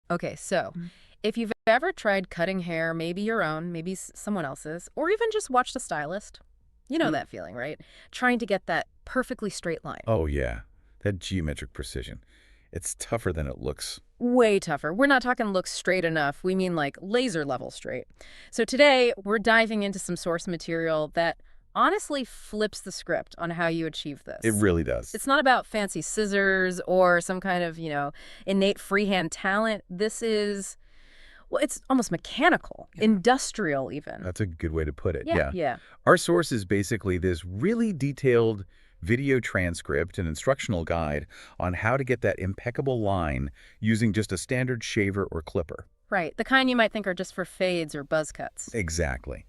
Okay, so Mm. if you've ever tried cutting hair, maybe your own, maybe someone else's, or even just watched a stylist, you know Mm. that feeling, right? Trying to get that perfectly straight line. Oh, yeah. That geometric precision. It's tougher than it looks. Way tougher. We're not talking look straight enough. We mean like laser level straight. So today, we're diving into some source material that honestly flips the script on how you achieve It this. really does. It's not about fancy scissors or some kind of, innate freehand talent. This is, well, it's almost mechanical, Yeah. industrial even. That's a good way to put it, Yeah, yeah. yeah. Our source is basically this really detailed video transcript and instructional guide on how to get that impeccable line using just a standard shaver or clipper. Right. The kind you might think are just for fades or buzz cuts. Exactly.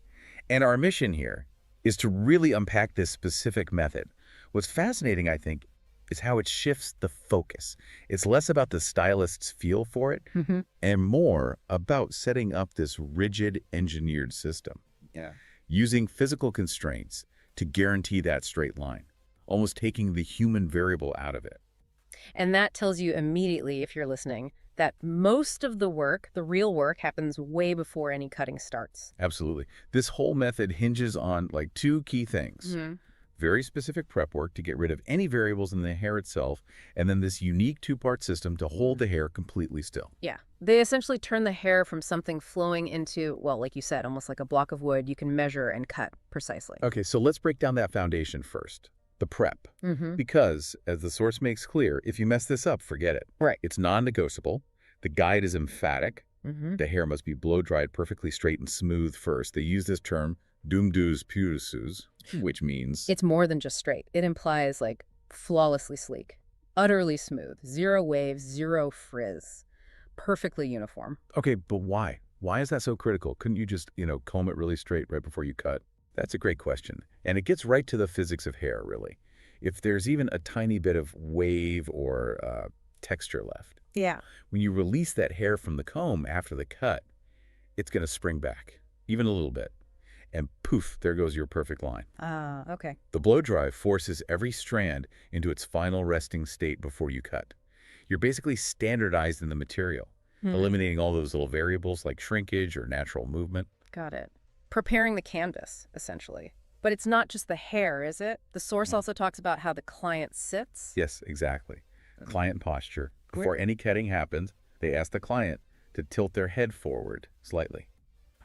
And our mission here is to really unpack this specific method. What's fascinating, I think, is how it shifts the focus. It's less about the stylist's feel for it Hmm. and more about setting up this rigid engineered system, Yeah. using physical constraints to guarantee that straight line, almost taking the human variable out of it. And that tells you immediately, if you're listening, that most of the work, the real work, happens way before any cutting starts. Absolutely. This whole method hinges on like two key things. Hmm. Very specific prep work to get rid of any variables in the hair itself, and then this unique two-part system to hold the hair completely still. Yeah. They essentially turn the hair from something flowing into, well, like you said, almost like a block of wood you can measure and cut precisely. Okay, so let's break down that foundation first, the prep. Mm-hmm. Because, as the source makes clear, if you mess this up, forget it. Right. It's non-negotiable. The guide is emphatic. Mm-hmm. The hair must be blow-dried perfectly straight and smooth first. They use this term, doomdoos purusus, which means... It's more than just straight. It implies, like, flawlessly sleek, utterly smooth, zero waves, zero frizz, perfectly uniform. Okay, but why? Why is that so critical? Couldn't you just, comb it really straight right before you cut? That's a great question. And it gets right to the physics of hair, really. If there's even a tiny bit of wave or texture left, Yeah. when you release that hair from the comb after the cut, it's going to spring back, even a little bit. And poof, there goes your perfect line. Ah, okay. The blow dry forces every strand into its final resting state before you cut. You're basically standardized in the material, eliminating all those little variables like shrinkage or natural movement. Got it. Preparing the canvas, essentially. But it's not just the hair, is it? The source Mm. also talks about how the client sits. Yes, exactly. Client posture. Where- Before any cutting happens, they ask the client to tilt their head forward slightly.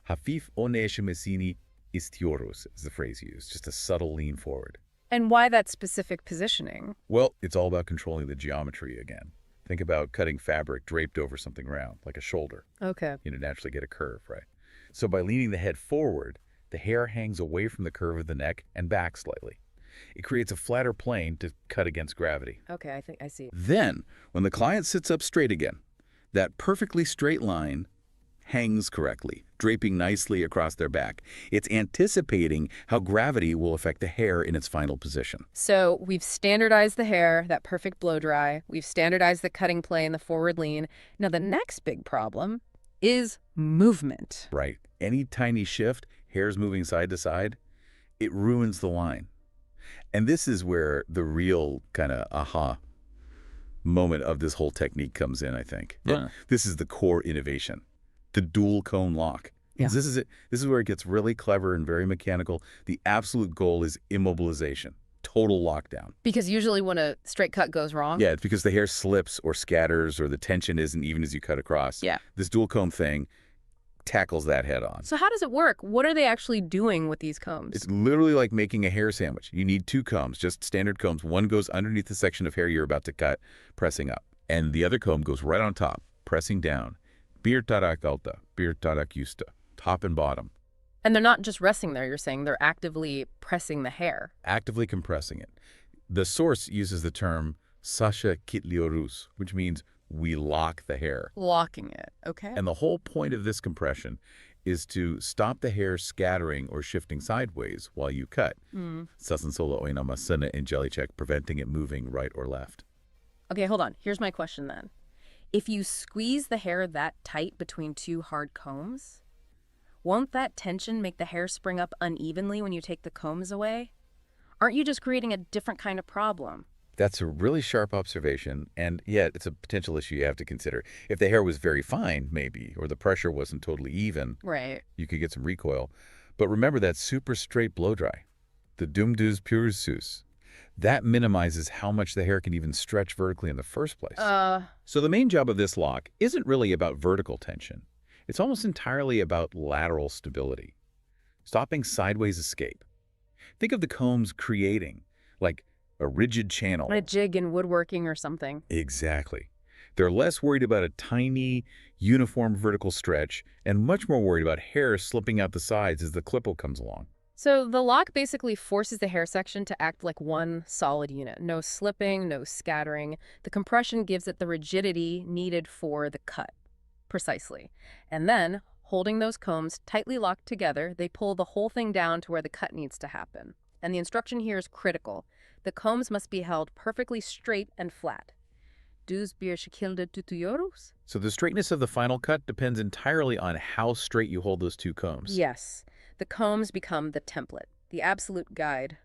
Hafif oneeshimesini istiorus is the phrase used, just a subtle lean forward. And why that specific positioning? Well, it's all about controlling the geometry again. Think about cutting fabric draped over something round, like a shoulder. Okay. You naturally get a curve, right? So by leaning the head forward, the hair hangs away from the curve of the neck and back slightly. It creates a flatter plane to cut against gravity. Okay, I think I see. Then, when the client sits up straight again, that perfectly straight line hangs correctly, draping nicely across their back. It's anticipating how gravity will affect the hair in its final position. So we've standardized the hair, that perfect blow dry. We've standardized the cutting plane, the forward lean. Now the next big problem is movement. Right. Any tiny shift, hair's moving side to side, it ruins the line. And this is where the real kind of aha moment of this whole technique comes in, I think. Yeah. This is the core innovation, the dual cone lock. Yeah. This is it. This is where it gets really clever and very mechanical. The absolute goal is immobilization, total lockdown. Because usually when a straight cut goes wrong. Yeah, it's because the hair slips or scatters or the tension isn't even as you cut across. Yeah. This dual comb thing tackles that head on. So how does it work? What are they actually doing with these combs? It's literally like making a hair sandwich. You need two combs, just standard combs. One goes underneath the section of hair you're about to cut, pressing up. And the other comb goes right on top, pressing down. Bir tarak alta, bir tarak justa, top and bottom. And they're not just resting there, you're saying. They're actively pressing the hair. Actively compressing it. The source uses the term Sasha Kitliorus, which means we lock the hair. Locking it, okay? And the whole point of this compression is to stop the hair scattering or shifting sideways while you cut. Sasansolo oinamasana and jelly check, preventing it moving right or left. Okay, hold on. Here's my question then. If you squeeze the hair that tight between two hard combs, won't that tension make the hair spring up unevenly when you take the combs away? Aren't you just creating a different kind of problem? That's a really sharp observation, and yet it's a potential issue you have to consider. If the hair was very fine, maybe, or the pressure wasn't totally even, Right. you could get some recoil. But remember that super straight blow dry, the doom-doos pure sus. That minimizes how much the hair can even stretch vertically in the first place. So the main job of this lock isn't really about vertical tension. It's almost entirely about lateral stability, stopping sideways escape. Think of the combs creating, like a rigid channel. A jig in woodworking or something. Exactly. They're less worried about a tiny, uniform vertical stretch and much more worried about hair slipping out the sides as the clipper comes along. So the lock basically forces the hair section to act like one solid unit. No slipping, no scattering. The compression gives it the rigidity needed for the cut. Precisely. And then, holding those combs tightly locked together, they pull the whole thing down to where the cut needs to happen. And the instruction here is critical. The combs must be held perfectly straight and flat. Dus bir şekilde tutuyoruz? So the straightness of the final cut depends entirely on how straight you hold those two combs. Yes. The combs become the template, the absolute guide.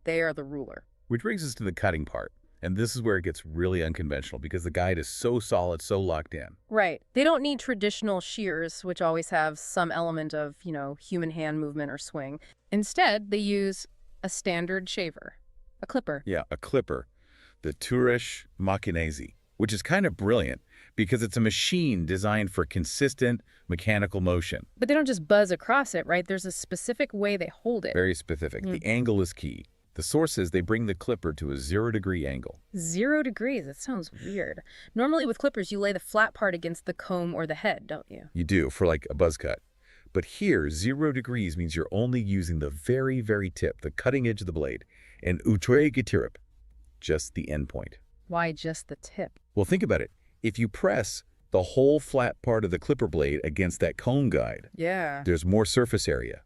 They are the ruler. Which brings us to the cutting part. And this is where it gets really unconventional because the guide is so solid, so locked in. Right. They don't need traditional shears, which always have some element of, human hand movement or swing. Instead, they use a standard shaver, a clipper. Yeah, a clipper, the Turish Machinesi, which is kind of brilliant because it's a machine designed for consistent mechanical motion. But they don't just buzz across it, right? There's a specific way they hold it. Very specific. The angle is key. The source says they bring the clipper to a 0-degree angle. 0 degrees? That sounds weird. Normally with clippers, you lay the flat part against the comb or the head, don't you? You do, for like a buzz cut. But here, 0 degrees means you're only using the very, very tip, the cutting edge of the blade, and utroigetirip, just the end point. Why just the tip? Well, think about it. If you press the whole flat part of the clipper blade against that comb guide, Yeah. there's more surface area,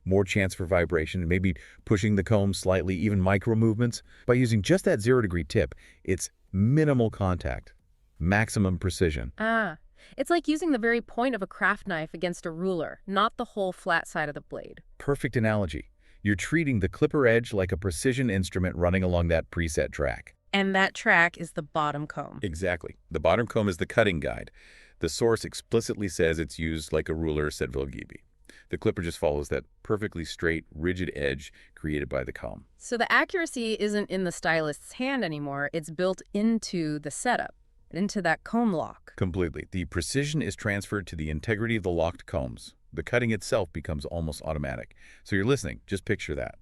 more chance for vibration, and maybe pushing the comb slightly, even micro movements. By using just that 0-degree tip, it's minimal contact, maximum precision. It's like using the very point of a craft knife against a ruler, not the whole flat side of the blade. Perfect analogy. You're treating the clipper edge like a precision instrument running along that preset track. And that track is the bottom comb. Exactly. The bottom comb is the cutting guide. The source explicitly says it's used like a ruler, said Vilgibi. The clipper just follows that perfectly straight, rigid edge created by the comb. So the accuracy isn't in the stylist's hand anymore. It's built into the setup, into that comb lock. Completely. The precision is transferred to the integrity of the locked combs. The cutting itself becomes almost automatic. So you're listening. Just picture that.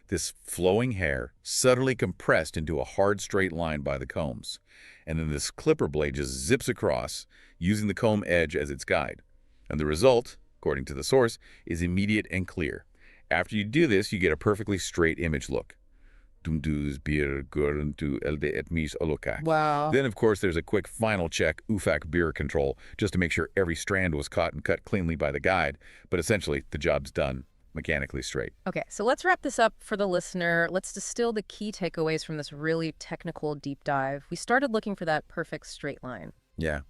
This flowing hair subtly compressed into a hard straight line by the combs. And then this clipper blade just zips across, using the comb edge as its guide. And the result, according to the source, is immediate and clear. After you do this, you get a perfectly straight image look. Wow. Then, of course, there's a quick final check, UFAC beer control, just to make sure every strand was caught and cut cleanly by the guide. But essentially, the job's done, mechanically straight. Okay, so let's wrap this up for the listener. Let's distill the key takeaways from this really technical deep dive. We started looking for that perfect straight line. Yeah.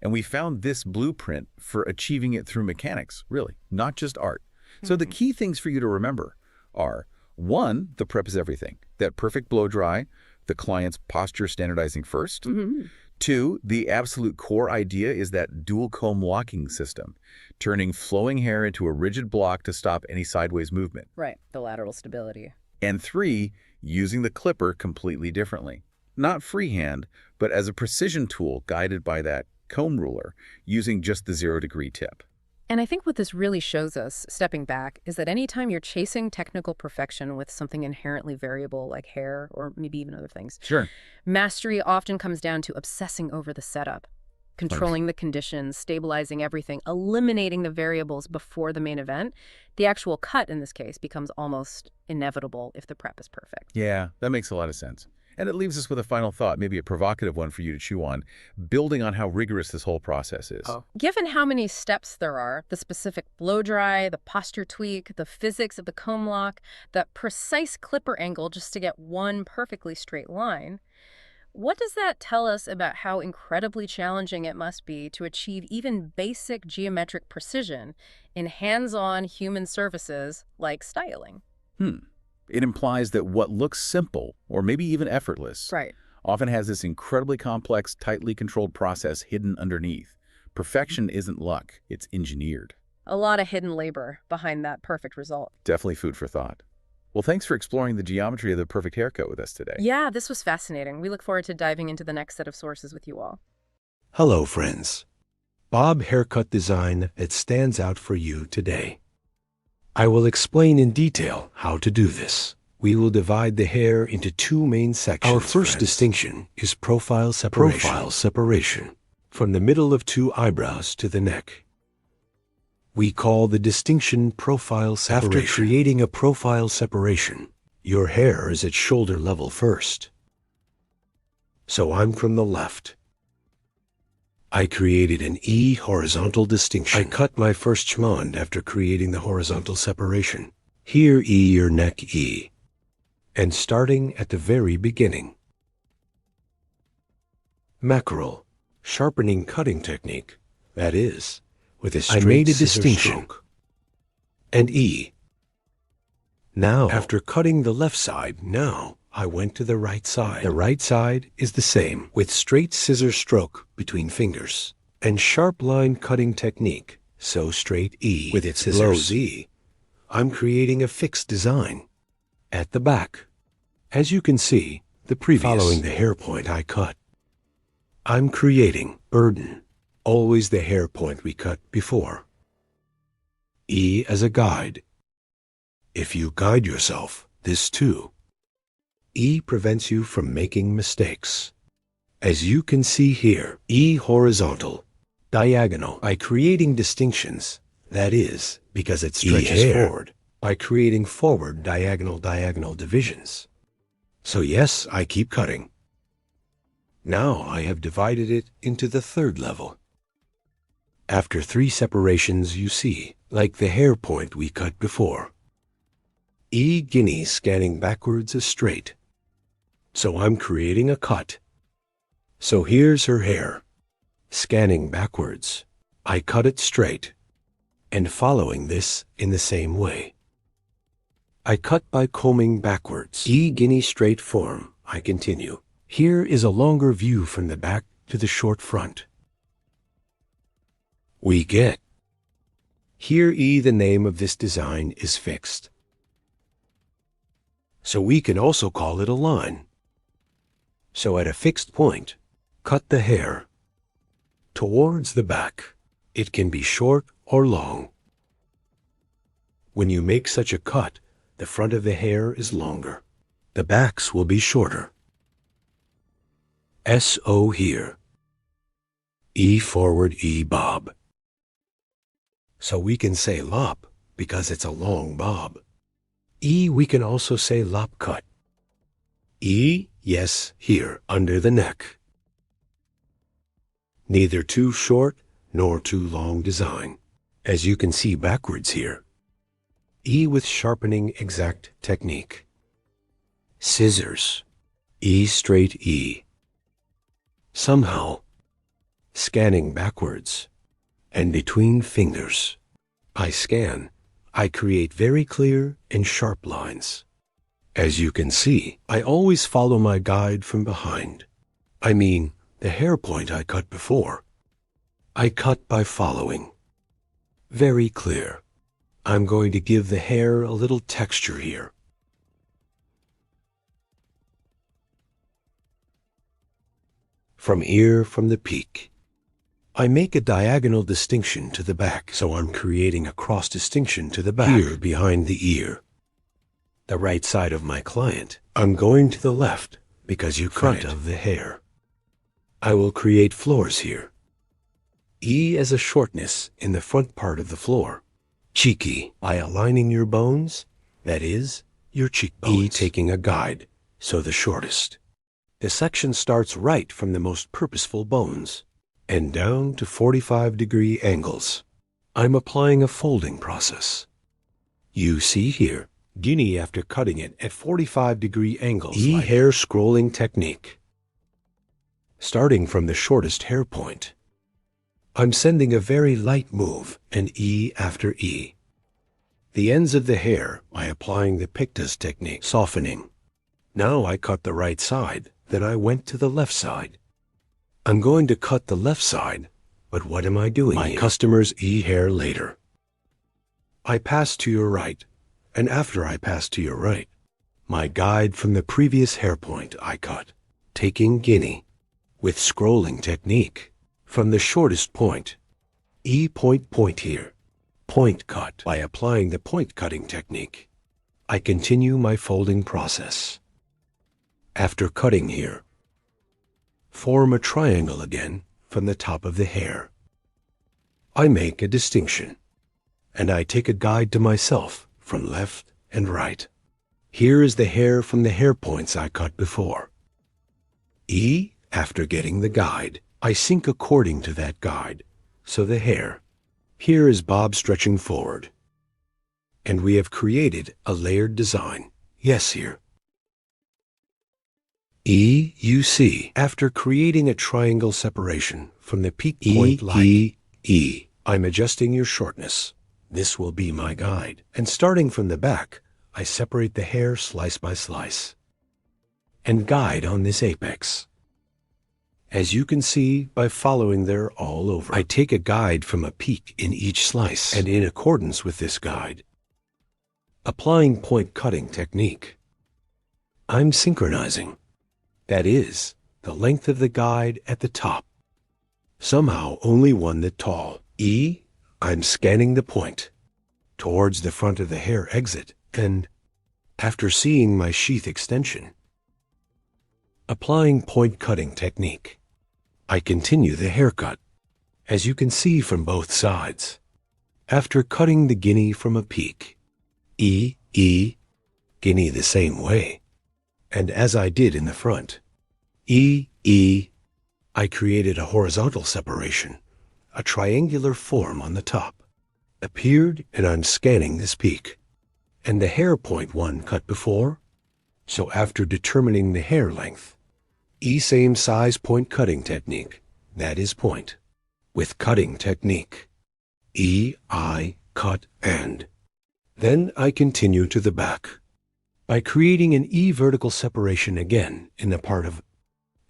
And we found this blueprint for achieving it through mechanics, really, not just art. So the key things for you to remember are, 1, the prep is everything. That perfect blow dry, the client's posture standardizing first. 2, the absolute core idea is that dual comb locking system, turning flowing hair into a rigid block to stop any sideways movement. Right, the lateral stability. And 3, using the clipper completely differently. Not freehand, but as a precision tool guided by that comb ruler, using just the 0-degree tip. And I think what this really shows us, stepping back, is that anytime you're chasing technical perfection with something inherently variable like hair or maybe even other things, Sure. mastery often comes down to obsessing over the setup, controlling the conditions, stabilizing everything, eliminating the variables before the main event. The actual cut, in this case, becomes almost inevitable if the prep is perfect. Yeah, that makes a lot of sense. And it leaves us with a final thought, maybe a provocative one for you to chew on, building on how rigorous this whole process is. Given how many steps there are, the specific blow dry, the posture tweak, the physics of the comb lock, the precise clipper angle just to get one perfectly straight line, what does that tell us about how incredibly challenging it must be to achieve even basic geometric precision in hands-on human services like styling? It implies that what looks simple, or maybe even effortless, Right. often has this incredibly complex, tightly controlled process hidden underneath. Perfection isn't luck, it's engineered. A lot of hidden labor behind that perfect result. Definitely food for thought. Well, thanks for exploring the geometry of the perfect haircut with us today. Yeah, this was fascinating. We look forward to diving into the next set of sources with you all. Hello, friends. Bob haircut design that stands out for you today. I will explain in detail how to do this. We will divide the hair into two main sections. Our first distinction is profile separation. Profile separation, from the middle of two eyebrows to the neck. We call the distinction profile separation. After creating a profile separation, your hair is at shoulder level first. So I'm from the left. I created an E horizontal distinction. I cut my first chmond after creating the horizontal separation. Here E your neck E. And starting at the very beginning. Mackerel, sharpening cutting technique, that is, with a straight I made a distinction. Stroke. And E. Now, after cutting the left side, I went to the right side. The right side is the same, with straight scissor stroke between fingers, and sharp line cutting technique, so straight E with its scissors. Below Z, I'm creating a fixed design. At the back, as you can see, the previous, following the hair point I cut. I'm creating burden, always the hair point we cut before. E as a guide. If you guide yourself, this too. E prevents you from making mistakes. As you can see here, E horizontal, diagonal, by creating distinctions, that is, because it stretches forward, by creating forward diagonal divisions. So yes, I keep cutting. Now I have divided it into the third level. After 3 separations you see, like the hair point we cut before. E guinea scanning backwards is straight. So I'm creating a cut. So here's her hair. Scanning backwards, I cut it straight. And following this in the same way. I cut by combing backwards. E guinea straight form, I continue. Here is a longer view from the back to the short front. We get. Here E the name of this design is fixed. So we can also call it a line. So at a fixed point, cut the hair. Towards the back, it can be short or long. When you make such a cut, the front of the hair is longer. The backs will be shorter. S-O here. E forward E bob. So we can say lop because it's a long bob. E we can also say lop cut. E, yes, here, under the neck. Neither too short nor too long design, as you can see backwards here. E with sharpening exact technique. Scissors, E straight E. Somehow, scanning backwards, and between fingers. I scan, I create very clear and sharp lines. As you can see, I always follow my guide from behind. I mean, the hair point I cut before. I cut by following. Very clear. I'm going to give the hair a little texture here. From ear from the peak. I make a diagonal distinction to the back, so I'm creating a cross distinction to the back, here behind the ear. The right side of my client. I'm going to the left because you front of the hair. I will create floors here. E as a shortness in the front part of the floor. Cheeky, by aligning your bones, that is, your cheekbones. E taking a guide, so the shortest. The section starts right from the most purposeful bones, and down to 45-degree angles. I'm applying a folding process. You see here, guinea after cutting it at 45-degree angles. E like hair scrolling technique. Starting from the shortest hair point. I'm sending a very light move, and E after E. the ends of the hair by applying the pictus technique, softening. Now I cut the right side, then I went to the left side. I'm going to cut the left side, but what am I doing? My customer's hair later. I pass to your right, and after I pass to your right, my guide from the previous hair point I cut, taking guinea, with scrolling technique, from the shortest point, point here, point cut. By applying the point cutting technique, I continue my folding process. After cutting here, form a triangle again from the top of the hair. I make a distinction, and I take a guide to myself from left and right. Here is the hair from the hair points I cut before. After getting the guide, I sync according to that guide, so the hair. Here is bob stretching forward. And we have created a layered design. Yes, here. You see, after creating a triangle separation from the peak point light, I'm adjusting your shortness. This will be my guide. And starting from the back, I separate the hair slice by slice and guide on this apex. As you can see by following there all over, I take a guide from a peak in each slice, and in accordance with this guide, applying point cutting technique, I'm synchronizing. That is, the length of the guide at the top. Somehow only one that tall. I'm scanning the point towards the front of the hair exit, and after seeing my sheath extension, applying point cutting technique, I continue the haircut, as you can see from both sides. After cutting the guinea from a peak, guinea the same way, and as I did in the front, I created a horizontal separation, a triangular form on the top, appeared, and I'm scanning this peak, and the hair point one cut before. So after determining the hair length, same size point cutting technique, that is point, with cutting technique, I cut and. Then I continue to the back by creating an vertical separation again in the part of,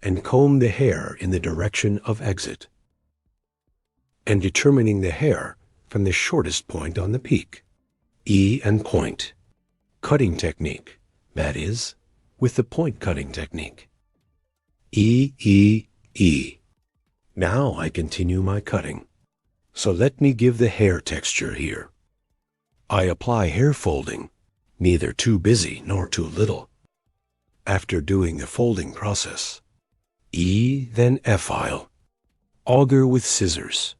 and comb the hair in the direction of exit, and determining the hair from the shortest point on the peak, and point, cutting technique, that is, with the point cutting technique, Now I continue my cutting. So let me give the hair texture here. I apply hair folding, neither too busy nor too little. After doing the folding process, then F-file, auger with scissors,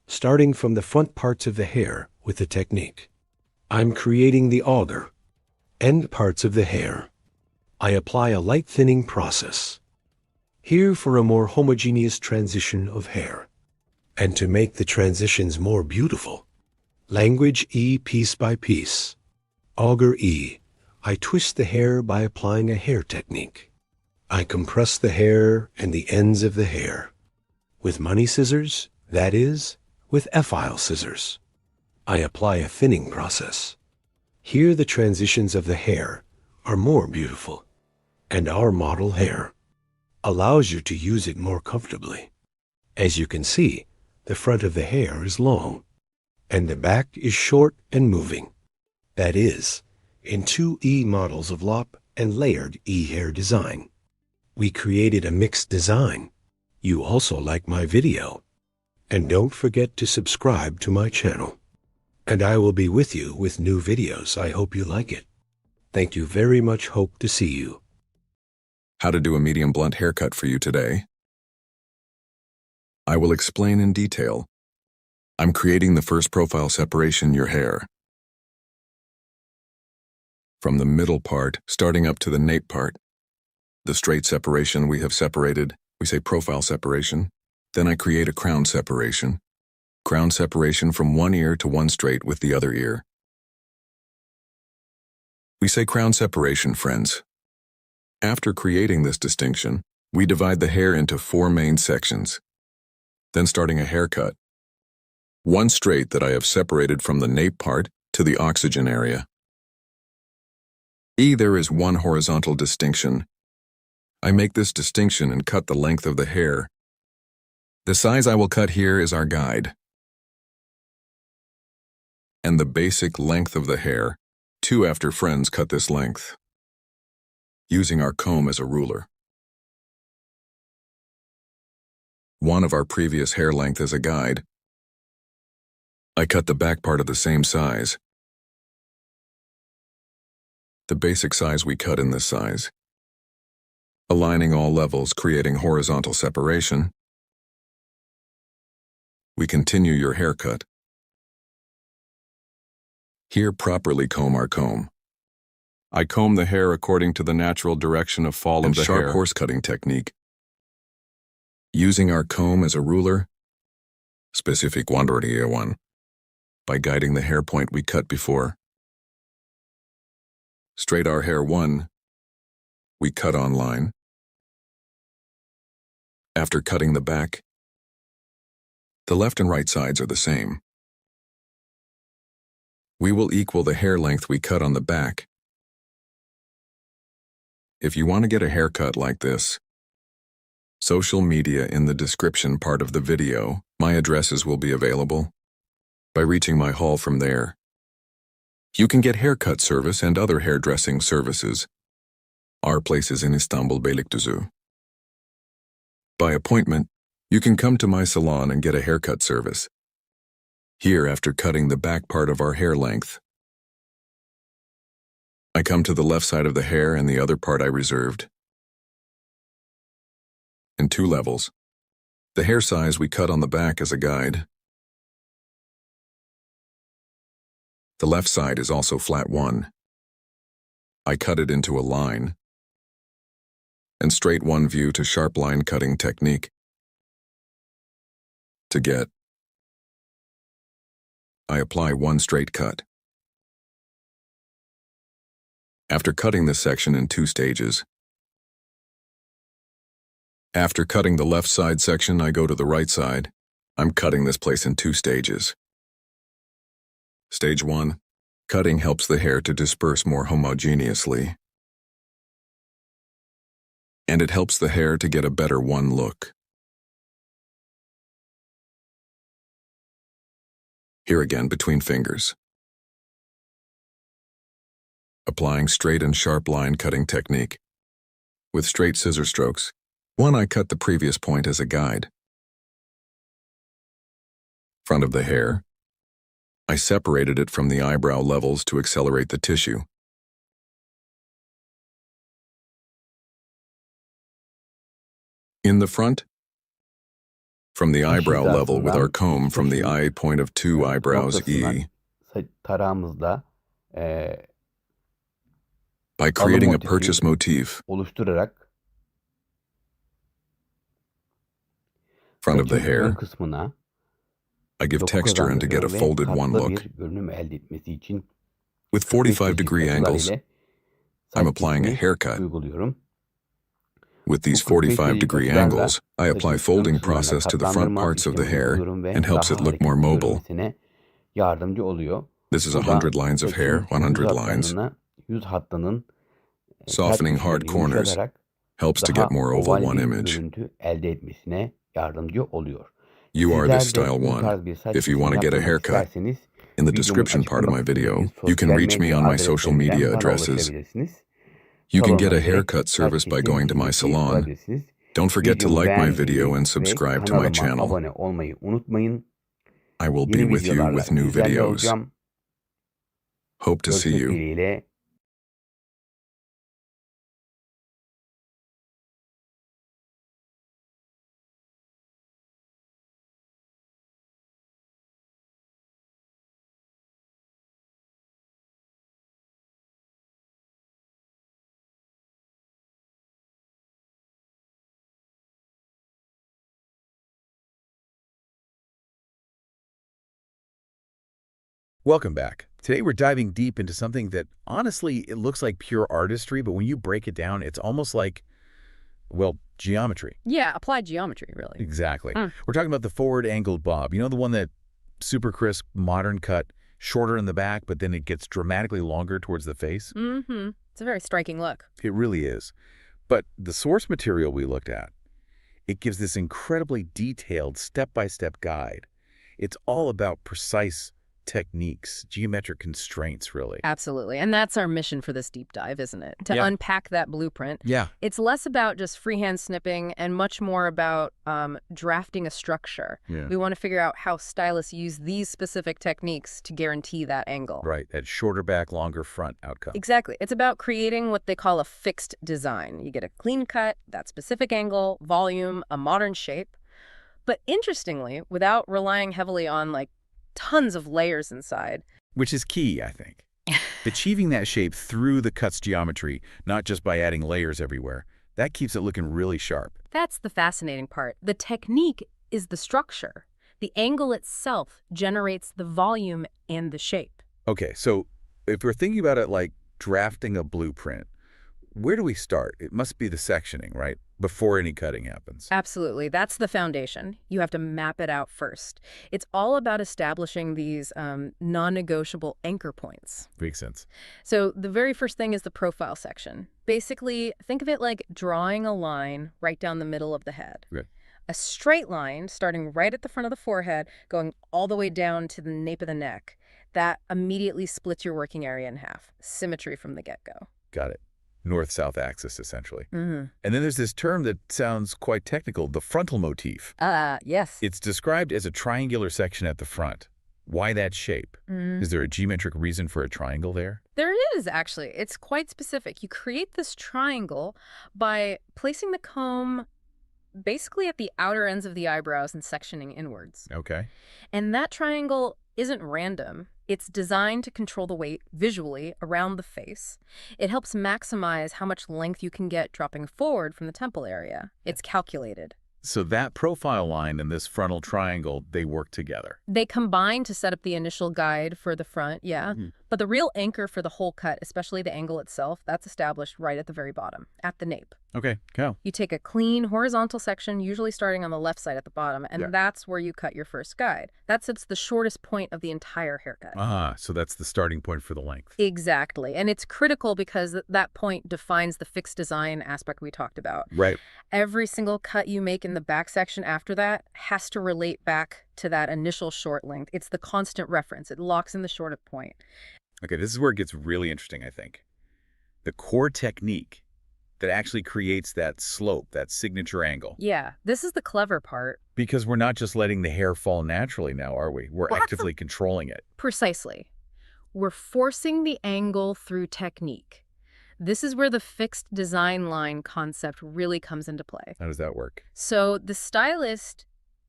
starting from the front parts of the hair with the technique. I'm creating the auger, end parts of the hair. I apply a light thinning process, here for a more homogeneous transition of hair. And to make the transitions more beautiful, language piece by piece, auger I twist the hair by applying a hair technique. I compress the hair and the ends of the hair. With money scissors, that is, with F-file scissors, I apply a thinning process. Here the transitions of the hair are more beautiful, and our model hair allows you to use it more comfortably. As you can see, the front of the hair is long, and the back is short and moving. That is, in two models of lop and layered hair design. We created a mixed design. You also like my video. And don't forget to subscribe to my channel. And I will be with you with new videos. I hope you like it. Thank you very much. Hope to see you. How to do a medium blunt haircut for you today. I will explain in detail. I'm creating the first profile separation your hair. From the middle part, starting up to the nape part. The straight separation we have separated, we say profile separation. Then I create a crown separation. Crown separation from one ear to one straight with the other ear. We say crown separation, friends. After creating this distinction, we divide the hair into 4 main sections. Then starting a haircut. One straight that I have separated from the nape part to the oxygen area. There is one horizontal distinction. I make this distinction and cut the length of the hair. The size I will cut here is our guide. And the basic length of the hair. 2 after friends cut this length, using our comb as a ruler. 1 of our previous hair length as a guide. I cut the back part of the same size. The basic size we cut in this size. Aligning all levels, creating horizontal separation. We continue your haircut. Here properly comb our comb. I comb the hair according to the natural direction of fall of the hair. Sharp horse cutting technique. Using our comb as a ruler, specific one, by guiding the hair point we cut before. Straight our hair 1, we cut on line. After cutting the back, the left and right sides are the same. We will equal the hair length we cut on the back. If you want to get a haircut like this, social media in the description part of the video, my addresses will be available. By reaching my hall from there, you can get haircut service and other hairdressing services. Our place is in Istanbul, Beylikdüzü. By appointment, you can come to my salon and get a haircut service. Here, after cutting the back part of our hair length, I come to the left side of the hair and the other part I reserved. In 2 levels. The hair size we cut on the back as a guide. The left side is also flat 1. I cut it into a line. And straight 1 view to sharp line cutting technique. To get, I apply 1 straight cut. After cutting this section in 2 stages. After cutting the left side section, I go to the right side. I'm cutting this place in 2 stages. Stage 1. Cutting helps the hair to disperse more homogeneously. And it helps the hair to get a better 1 look. Here again between fingers. Applying straight and sharp line cutting technique. With straight scissor strokes. 1 I cut the previous point as a guide. Front of the hair. I separated it from the eyebrow levels to accelerate the tissue. In the front, from the eyebrow level with our comb from the eye point of 2 eyebrows E. Tarağımızla By creating a purchase motif. oluşturarak Front of the saçın ön hair. kısmına I give doku texture and to get a kazandırıyor ve folded 1 katlı look. bir görünüm elde etmesi için With 45 degree angles, I'm applying a haircut. uyguluyorum. With these 45 degree angles, I apply folding process to the front parts of the hair and helps it look more mobile. Yardımcı oluyor. This is 100 lines of hair, 100 lines. Yüz hattının Softening hard corners helps to get more oval 1 image. görüntü elde etmesine yardımcı oluyor. You are Sizler this de style bu 1. tarz bir saç If you want to get a yaptırmak haircut, isterseniz, in the videomun description part of my açıklama video, kısmındaki you can sosyal reach me medya on my social adreslerinden media bana addresses. ulaşabilirsiniz. You can get a Salonuma direkt haircut service by saç going to my kesim salon. yapabilirsiniz. Don't forget to Videomu like my beğenmeyi video and ve subscribe to my kanalıma channel. abone olmayı unutmayın. I will be Yeni with you videolarla with new sizlerle videos. olacağım. Hope to see Görüşmek you. dileğiyle. Welcome back. Today we're diving deep into something that, honestly, it looks like pure artistry, but when you break it down, it's almost like, well, geometry. Yeah, applied geometry, really. Exactly. We're talking about the forward angled bob. You know, the one that super crisp, modern cut, shorter in the back, but then it gets dramatically longer towards the face. Mm-hmm. It's a very striking look. It really is. But the source material we looked at, it gives this incredibly detailed step-by-step guide. It's all about precise techniques, geometric constraints, really. Absolutely. And that's our mission for this deep dive, isn't it? To unpack that blueprint. Yeah. It's less about just freehand snipping and much more about drafting a structure. Yeah. We want to figure out how stylists use these specific techniques to guarantee that angle. Right, that shorter back, longer front outcome. Exactly. It's about creating what they call a fixed design. You get a clean cut, that specific angle, volume, a modern shape. But interestingly, without relying heavily on tons of layers inside. Which is key, I think. Achieving that shape through the cut's geometry, not just by adding layers everywhere, that keeps it looking really sharp. That's the fascinating part. The technique is the structure. The angle itself generates the volume and the shape. Okay, so if we're thinking about it like drafting a blueprint, where do we start? It must be the sectioning, right? Before any cutting happens. Absolutely. That's the foundation. You have to map it out first. It's all about establishing these non-negotiable anchor points. Makes sense. So the very first thing is the profile section. Basically, think of it like drawing a line right down the middle of the head. Okay. A straight line starting right at the front of the forehead, going all the way down to the nape of the neck. That immediately splits your working area in half. Symmetry from the get-go. Got it. North-south axis, essentially. Mm-hmm. And then there's this term that sounds quite technical, the frontal motif. Yes. It's described as a triangular section at the front. Why that shape? Mm-hmm. Is there a geometric reason for a triangle there? There is, actually. It's quite specific. You create this triangle by placing the comb basically at the outer ends of the eyebrows and sectioning inwards. Okay. And that triangle isn't random. It's designed to control the weight visually around the face. It helps maximize how much length you can get dropping forward from the temple area. It's calculated. So that profile line and this frontal triangle, they work together. They combine to set up the initial guide for the front, yeah. Mm-hmm. But the real anchor for the whole cut, especially the angle itself, that's established right at the very bottom, at the nape. Okay, go. You take a clean horizontal section, usually starting on the left side at the bottom, and that's where you cut your first guide. That sits the shortest point of the entire haircut. So that's the starting point for the length. Exactly. And it's critical because that point defines the fixed design aspect we talked about. Right. Every single cut you make in the back section after that has to relate back to that initial short length. It's the constant reference. It locks in the shortest point. Okay, this is where it gets really interesting, I think. The core technique that actually creates that slope, that signature angle. Yeah, this is the clever part. Because we're not just letting the hair fall naturally now, are we? We're actively controlling it. Precisely. We're forcing the angle through technique. This is where the fixed design line concept really comes into play. How does that work? So the stylist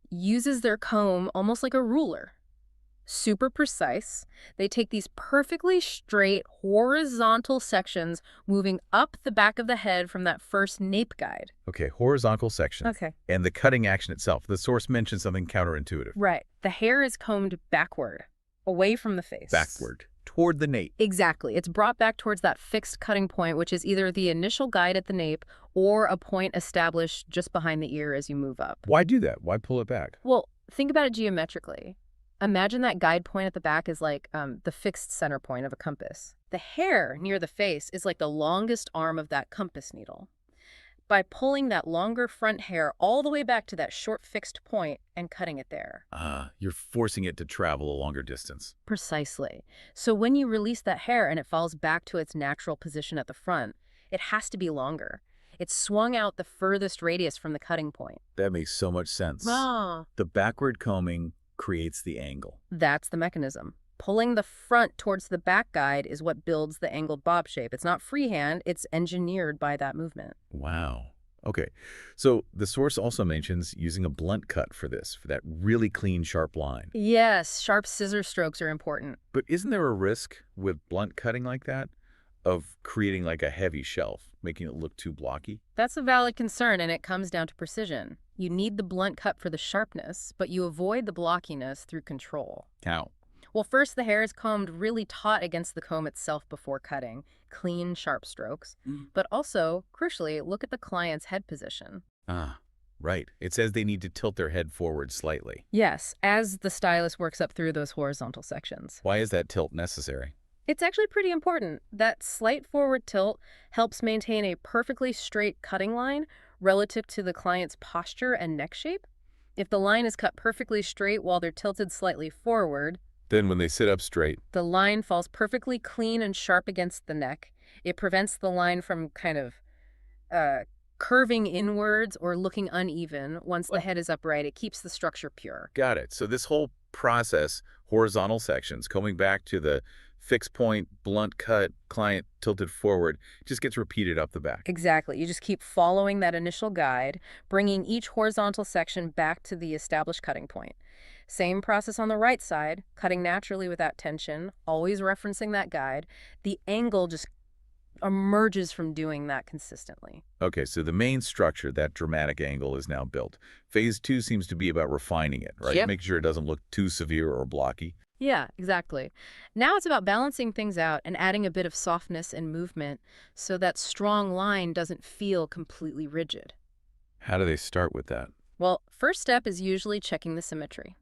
uses their comb almost like a ruler. Super precise. They take these perfectly straight horizontal sections moving up the back of the head from that first nape guide. Okay, horizontal section. Okay. And the cutting action itself. The source mentioned something counterintuitive. Right. The hair is combed backward, away from the face. Backward, toward the nape. Exactly. It's brought back towards that fixed cutting point, which is either the initial guide at the nape or a point established just behind the ear as you move up. Why do that? Why pull it back? Well, think about it geometrically. Imagine that guide point at the back is like the fixed center point of a compass. The hair near the face is like the longest arm of that compass needle. By pulling that longer front hair all the way back to that short fixed point and cutting it there. You're forcing it to travel a longer distance. Precisely. So when you release that hair and it falls back to its natural position at the front, it has to be longer. It's swung out the furthest radius from the cutting point. That makes so much sense. Ah. The backward combing creates the angle. That's the mechanism. Pulling the front towards the back guide is what builds the angled bob shape. It's not freehand, it's engineered by that movement. Wow. Okay. So the source also mentions using a blunt cut for this, for that really clean, sharp line. Yes, sharp scissor strokes are important. But isn't there a risk with blunt cutting like that of creating like a heavy shelf, making it look too blocky? That's a valid concern, and it comes down to precision. You need the blunt cut for the sharpness, but you avoid the blockiness through control. How? Well, first, the hair is combed really taut against the comb itself before cutting. Clean, sharp strokes. But also, crucially, look at the client's head position. Right. It says they need to tilt their head forward slightly. Yes, as the stylist works up through those horizontal sections. Why is that tilt necessary? It's actually pretty important. That slight forward tilt helps maintain a perfectly straight cutting line relative to the client's posture and neck shape. If the line is cut perfectly straight while they're tilted slightly forward, Then when they sit up straight, the line falls perfectly clean and sharp against the neck. It prevents the line from kind of uh, curving inwards or looking uneven. Once the head is upright, it keeps the structure pure. got it. So this whole process, horizontal sections, coming back to the fixed point, blunt cut, client tilted forward, just gets repeated up the back. Exactly. You just keep following that initial guide, bringing each horizontal section back to the established cutting point. Same process on the right side, cutting naturally without tension, always referencing that guide. The angle just emerges from doing that consistently. Okay, so the main structure, that dramatic angle, is now built. Phase 2 seems to be about refining it, right? Yep. Making sure it doesn't look too severe or blocky. Yeah, exactly. Now it's about balancing things out and adding a bit of softness and movement so that strong line doesn't feel completely rigid. How do they start with that? Well, first step is usually checking the symmetry.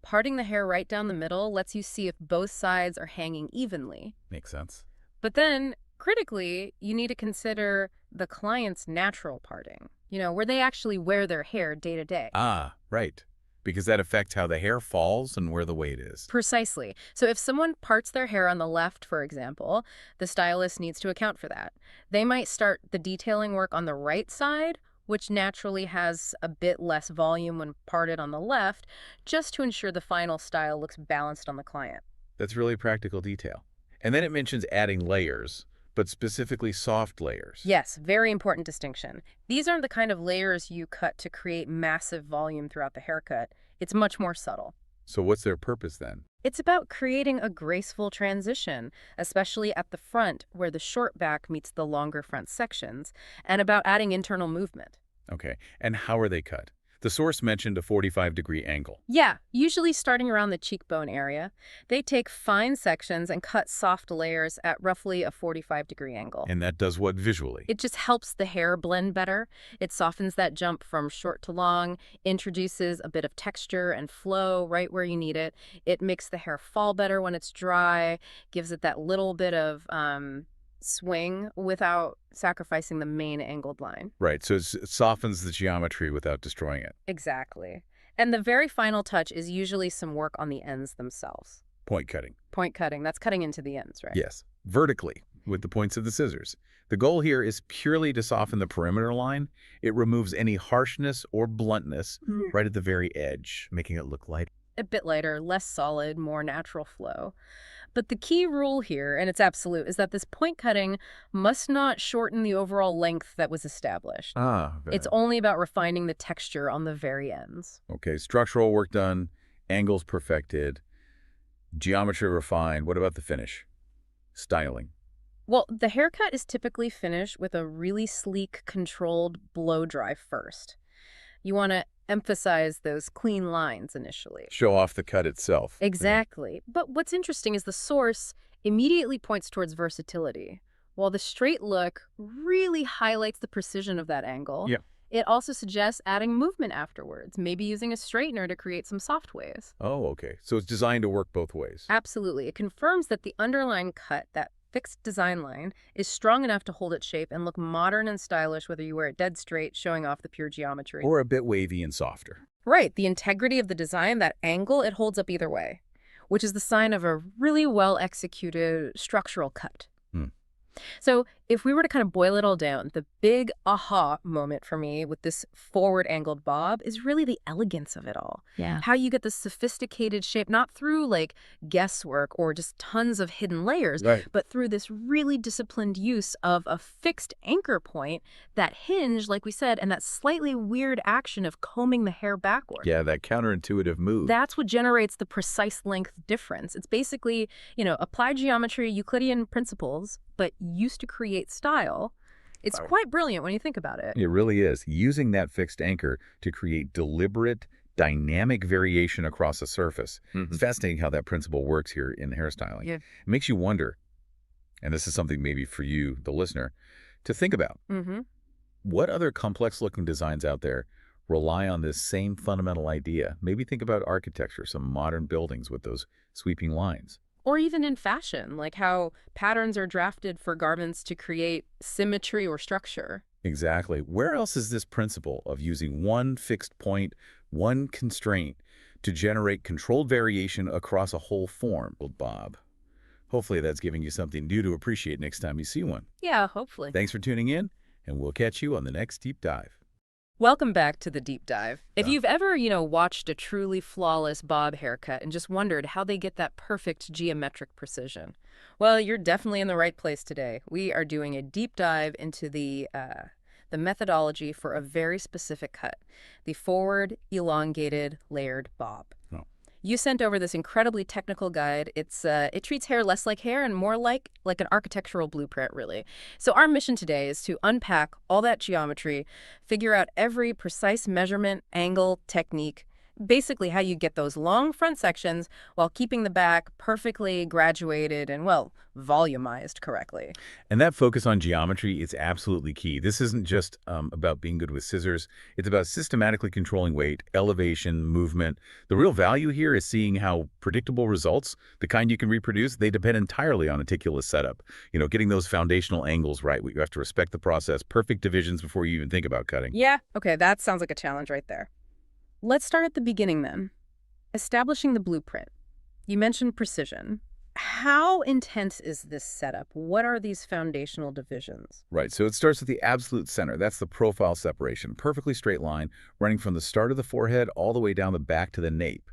Parting the hair right down the middle lets you see if both sides are hanging evenly. Makes sense. But then, critically, you need to consider the client's natural parting, where they actually wear their hair day to day. Ah, right. Because that affects how the hair falls and where the weight is. Precisely. So if someone parts their hair on the left, for example, the stylist needs to account for that. They might start the detailing work on the right side, which naturally has a bit less volume when parted on the left, just to ensure the final style looks balanced on the client. That's really practical detail. And then it mentions adding layers, but specifically soft layers. Yes, very important distinction. These aren't the kind of layers you cut to create massive volume throughout the haircut. It's much more subtle. So what's their purpose then? It's about creating a graceful transition, especially at the front where the short back meets the longer front sections, and about adding internal movement. Okay, and how are they cut? The source mentioned a 45-degree angle. Yeah, usually starting around the cheekbone area. They take fine sections and cut soft layers at roughly a 45-degree angle. And that does what visually? It just helps the hair blend better. It softens that jump from short to long, introduces a bit of texture and flow right where you need it. It makes the hair fall better when it's dry, gives it that little bit of swing without sacrificing the main angled line. Right, so it softens the geometry without destroying it. Exactly. And the very final touch is usually some work on the ends themselves. Point cutting. Point cutting, that's cutting into the ends, right? Yes, vertically, with the points of the scissors. The goal here is purely to soften the perimeter line. It removes any harshness or bluntness right at the very edge, making it look light. A bit lighter, less solid, more natural flow. But the key rule here, and it's absolute, is that this point cutting must not shorten the overall length that was established. It's only about refining the texture on the very ends. Okay, structural work done, angles perfected, geometry refined. What about the finish? Styling. Well, the haircut is typically finished with a really sleek, controlled blow dry first. You want to emphasize those clean lines initially. Show off the cut itself. Exactly. But what's interesting is the source immediately points towards versatility. While the straight look really highlights the precision of that angle, Yeah. it also suggests adding movement afterwards, maybe using a straightener to create some soft waves. Oh, okay. So it's designed to work both ways. Absolutely. It confirms that the underlying cut, that fixed design line, is strong enough to hold its shape and look modern and stylish whether you wear it dead straight, showing off the pure geometry. Or a bit wavy and softer. Right. The integrity of the design, that angle, it holds up either way, which is the sign of a really well-executed structural cut. So if we were to kind of boil it all down, the big aha moment for me with this forward-angled bob is really the elegance of it all. Yeah. How you get this sophisticated shape, not through like guesswork or just tons of hidden layers, but through this really disciplined use of a fixed anchor point, that hinge, like we said, and that slightly weird action of combing the hair backward. Yeah, that counterintuitive move. That's what generates the precise length difference. It's basically, applied geometry, Euclidean principles, but used to create style. It's quite brilliant when you think about it. It really is. Using that fixed anchor to create deliberate, dynamic variation across a surface. It's fascinating how that principle works here in hairstyling. Yeah. It makes you wonder, and this is something maybe for you, the listener, to think about. What other complex-looking designs out there rely on this same fundamental idea. Maybe think about architecture, some modern buildings with those sweeping lines. Or even in fashion, like how patterns are drafted for garments to create symmetry or structure. Exactly. Where else is this principle of using one fixed point, one constraint, to generate controlled variation across a whole form, Bob? Hopefully that's giving you something new to appreciate next time you see one. Yeah, hopefully. Thanks for tuning in, and we'll catch you on the next deep dive. Welcome back to the deep dive. If Yeah. you've ever, watched a truly flawless bob haircut and just wondered how they get that perfect geometric precision, well, you're definitely in the right place today. We are doing a deep dive into the methodology for a very specific cut, the forward elongated layered bob. Oh. You sent over this incredibly technical guide. It treats hair less like hair and more like an architectural blueprint, really. So our mission today is to unpack all that geometry, figure out every precise measurement, angle, technique, basically how you get those long front sections while keeping the back perfectly graduated and, well, volumized correctly. And that focus on geometry is absolutely key. This isn't just about being good with scissors. It's about systematically controlling weight, elevation, movement. The real value here is seeing how predictable results, the kind you can reproduce, they depend entirely on meticulous setup. Getting those foundational angles right. You have to respect the process, perfect divisions before you even think about cutting. Yeah, okay, that sounds like a challenge right there. Let's start at the beginning then. Establishing the blueprint. You mentioned precision. How intense is this setup? What are these foundational divisions? Right, so it starts at the absolute center. That's the profile separation. Perfectly straight line running from the start of the forehead all the way down the back to the nape.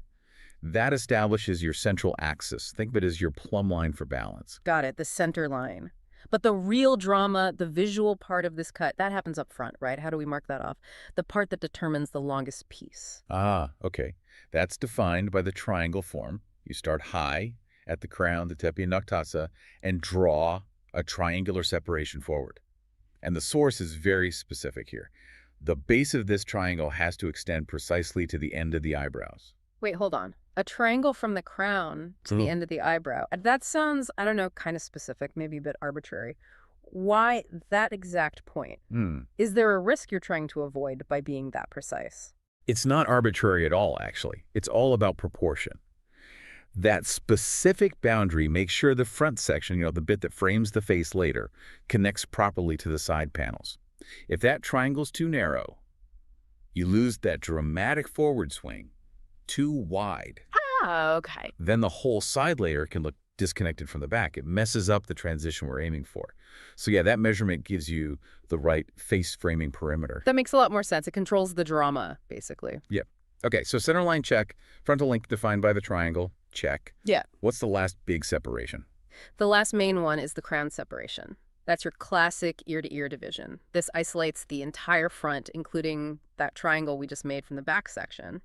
That establishes your central axis. Think of it as your plumb line for balance. Got it, the center line. But the real drama, the visual part of this cut, that happens up front, right? How do we mark that off? The part that determines the longest piece. Ah, okay. That's defined by the triangle form. You start high at the crown, the tepia noctasa, and draw a triangular separation forward. And the source is very specific here. The base of this triangle has to extend precisely to the end of the eyebrows. Wait, hold on. A triangle from the crown to the end of the eyebrow. That sounds, I don't know, kind of specific, maybe a bit arbitrary. Why that exact point? Is there a risk you're trying to avoid by being that precise? It's not arbitrary at all, actually. It's all about proportion. That specific boundary makes sure the front section, the bit that frames the face later, connects properly to the side panels. If that triangle's too narrow, you lose that dramatic forward swing. Too wide. Ah, okay. Then the whole side layer can look disconnected from the back. It messes up the transition we're aiming for. So yeah, that measurement gives you the right face framing perimeter. That makes a lot more sense. It controls the drama, basically. Yep. Okay, so center line check. Frontal length defined by the triangle. Check. Yeah. What's the last big separation? The last main one is the crown separation. That's your classic ear-to-ear division. This isolates the entire front, including that triangle we just made from the back section.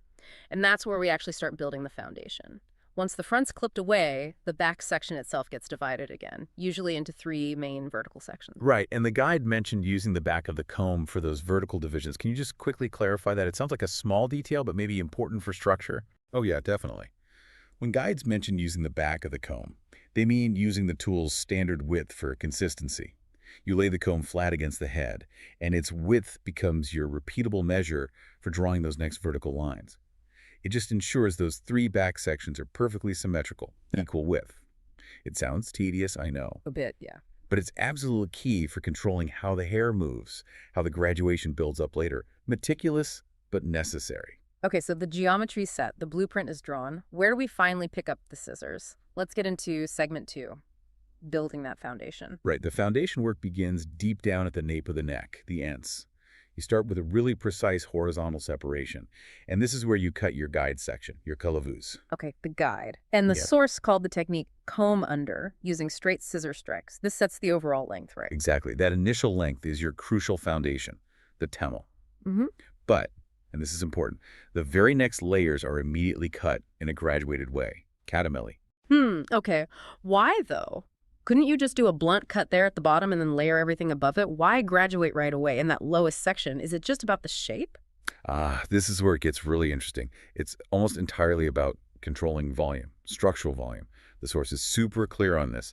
And that's where we actually start building the foundation. Once the front's clipped away, the back section itself gets divided again, usually into 3 main vertical sections. Right, and the guide mentioned using the back of the comb for those vertical divisions. Can you just quickly clarify that? It sounds like a small detail, but maybe important for structure. Oh yeah, definitely. When guides mention using the back of the comb, they mean using the tool's standard width for consistency. You lay the comb flat against the head, and its width becomes your repeatable measure for drawing those next vertical lines. It just ensures those 3 back sections are perfectly symmetrical, equal width. It sounds tedious, I know. A bit, yeah. But it's absolutely key for controlling how the hair moves, how the graduation builds up later. Meticulous, but necessary. Okay, so the geometry's set, the blueprint is drawn. Where do we finally pick up the scissors? Let's get into segment 2, building that foundation. Right, the foundation work begins deep down at the nape of the neck, the ends. You start with a really precise horizontal separation. And this is where you cut your guide section, your calaveuse. Okay, the guide. And the source called the technique comb under, using straight scissor strikes. This sets the overall length, right? Exactly. That initial length is your crucial foundation, the temel. Mm-hmm. But, and this is important, the very next layers are immediately cut in a graduated way, catameli. Okay. Why, though? Couldn't you just do a blunt cut there at the bottom and then layer everything above it? Why graduate right away in that lowest section? Is it just about the shape? This is where it gets really interesting. It's almost entirely about controlling volume, structural volume. The source is super clear on this.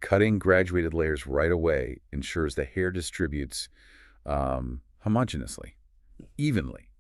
Cutting graduated layers right away ensures the hair distributes homogeneously, evenly.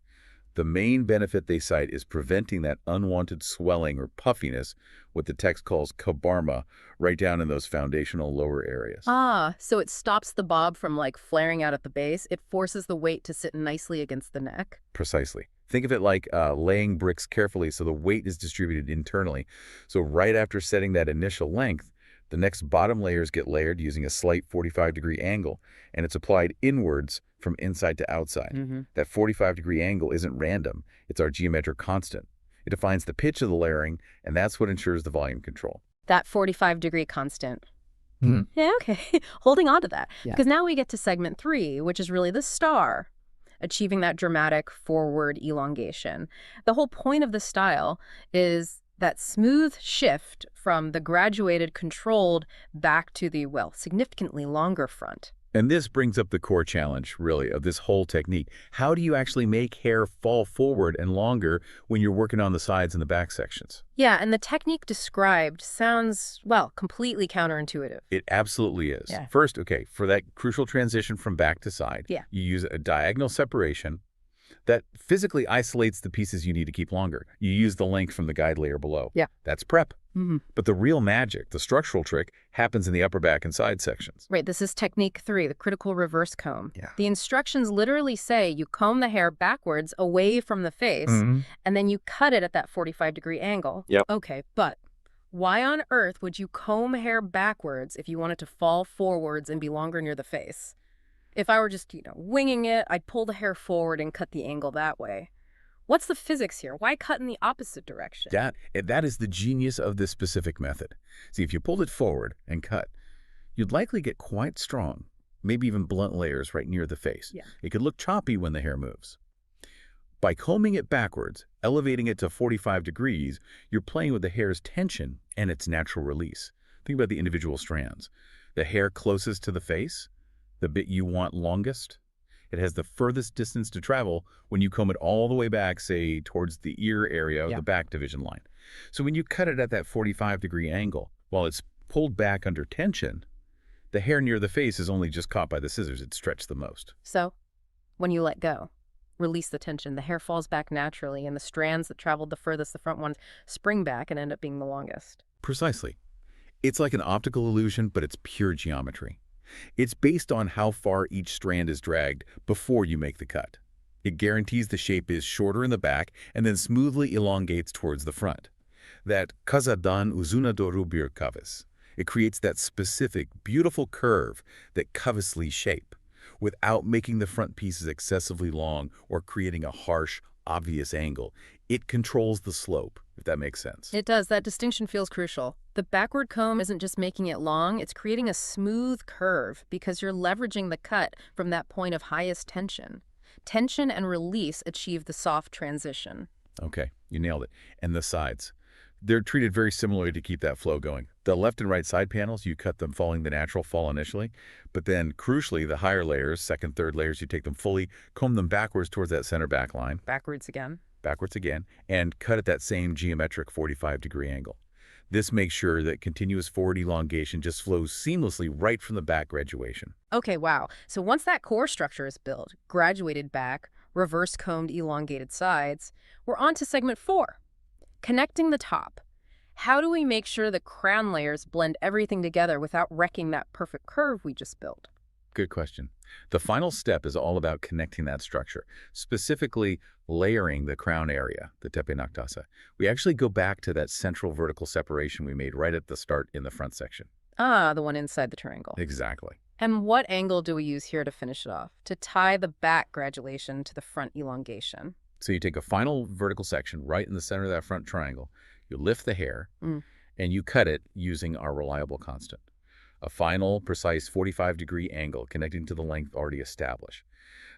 The main benefit they cite is preventing that unwanted swelling or puffiness, what the text calls kabarma, right down in those foundational lower areas. Ah, so it stops the bob from like flaring out at the base. It forces the weight to sit nicely against the neck. Precisely. Think of it like laying bricks carefully so the weight is distributed internally. So right after setting that initial length, the next bottom layers get layered using a slight 45-degree angle, and it's applied inwards from inside to outside. That 45-degree angle isn't random. It's our geometric constant. It defines the pitch of the layering, and that's what ensures the volume control. That 45-degree constant. Mhm. Yeah, okay. Holding on to that. Yeah. Because now we get to segment 3, which is really the star, achieving that dramatic forward elongation. The whole point of the style is that smooth shift from the graduated, controlled back to the, well, significantly longer front. And this brings up the core challenge, really, of this whole technique. How do you actually make hair fall forward and longer when you're working on the sides and the back sections? Yeah, and the technique described sounds, well, completely counterintuitive. It absolutely is. Yeah. First, okay, for that crucial transition from back to side, Yeah. you use a diagonal separation that physically isolates the pieces you need to keep longer. You use the length from the guide layer below. Yeah. That's prep. Mm-hmm. But the real magic, the structural trick, happens in the upper back and side sections. Right, this is technique 3, the critical reverse comb. Yeah. The instructions literally say you comb the hair backwards away from the face, and then you cut it at that 45-degree angle. Yep. Okay, but why on earth would you comb hair backwards if you want it to fall forwards and be longer near the face? If I were just, winging it, I'd pull the hair forward and cut the angle that way. What's the physics here? Why cut in the opposite direction? That is the genius of this specific method. See, if you pulled it forward and cut, you'd likely get quite strong, maybe even blunt layers right near the face. Yeah. It could look choppy when the hair moves. By combing it backwards, elevating it to 45 degrees, you're playing with the hair's tension and its natural release. Think about the individual strands. The hair closest to the face, the bit you want longest, it has the furthest distance to travel when you comb it all the way back, say, towards the ear area of the back division line. So when you cut it at that 45-degree angle, while it's pulled back under tension, the hair near the face is only just caught by the scissors. It's stretched the most. So, when you let go, release the tension, the hair falls back naturally, and the strands that traveled the furthest, the front ones, spring back and end up being the longest. Precisely. It's like an optical illusion, but it's pure geometry. It's based on how far each strand is dragged before you make the cut. It guarantees the shape is shorter in the back and then smoothly elongates towards the front. That kazadan uzuna doru bir kavis. It creates that specific, beautiful curve that cavusly shape without making the front pieces excessively long or creating a harsh, obvious angle. It controls the slope, if that makes sense. It does. That distinction feels crucial. The backward comb isn't just making it long, it's creating a smooth curve because you're leveraging the cut from that point of highest tension. Tension and release achieve the soft transition. Okay, you nailed it. And the sides. They're treated very similarly to keep that flow going. The left and right side panels, you cut them following the natural fall initially, but then crucially, the higher layers, second, third layers, you take them fully, comb them backwards towards that center back line. Backwards again. Backwards again, and cut at that same geometric 45-degree angle. This makes sure that continuous forward elongation just flows seamlessly right from the back graduation. Okay, wow. So once that core structure is built, graduated back, reverse combed elongated sides, we're on to segment 4, connecting the top. How do we make sure the crown layers blend everything together without wrecking that perfect curve we just built? Good question. The final step is all about connecting that structure, specifically layering the crown area, the tepe naktasa. We actually go back to that central vertical separation we made right at the start in the front section. Ah, the one inside the triangle. Exactly. And what angle do we use here to finish it off, to tie the back gradulation to the front elongation? So you take a final vertical section right in the center of that front triangle, you lift the hair, and you cut it using our reliable constant. A final, precise 45-degree angle connecting to the length already established.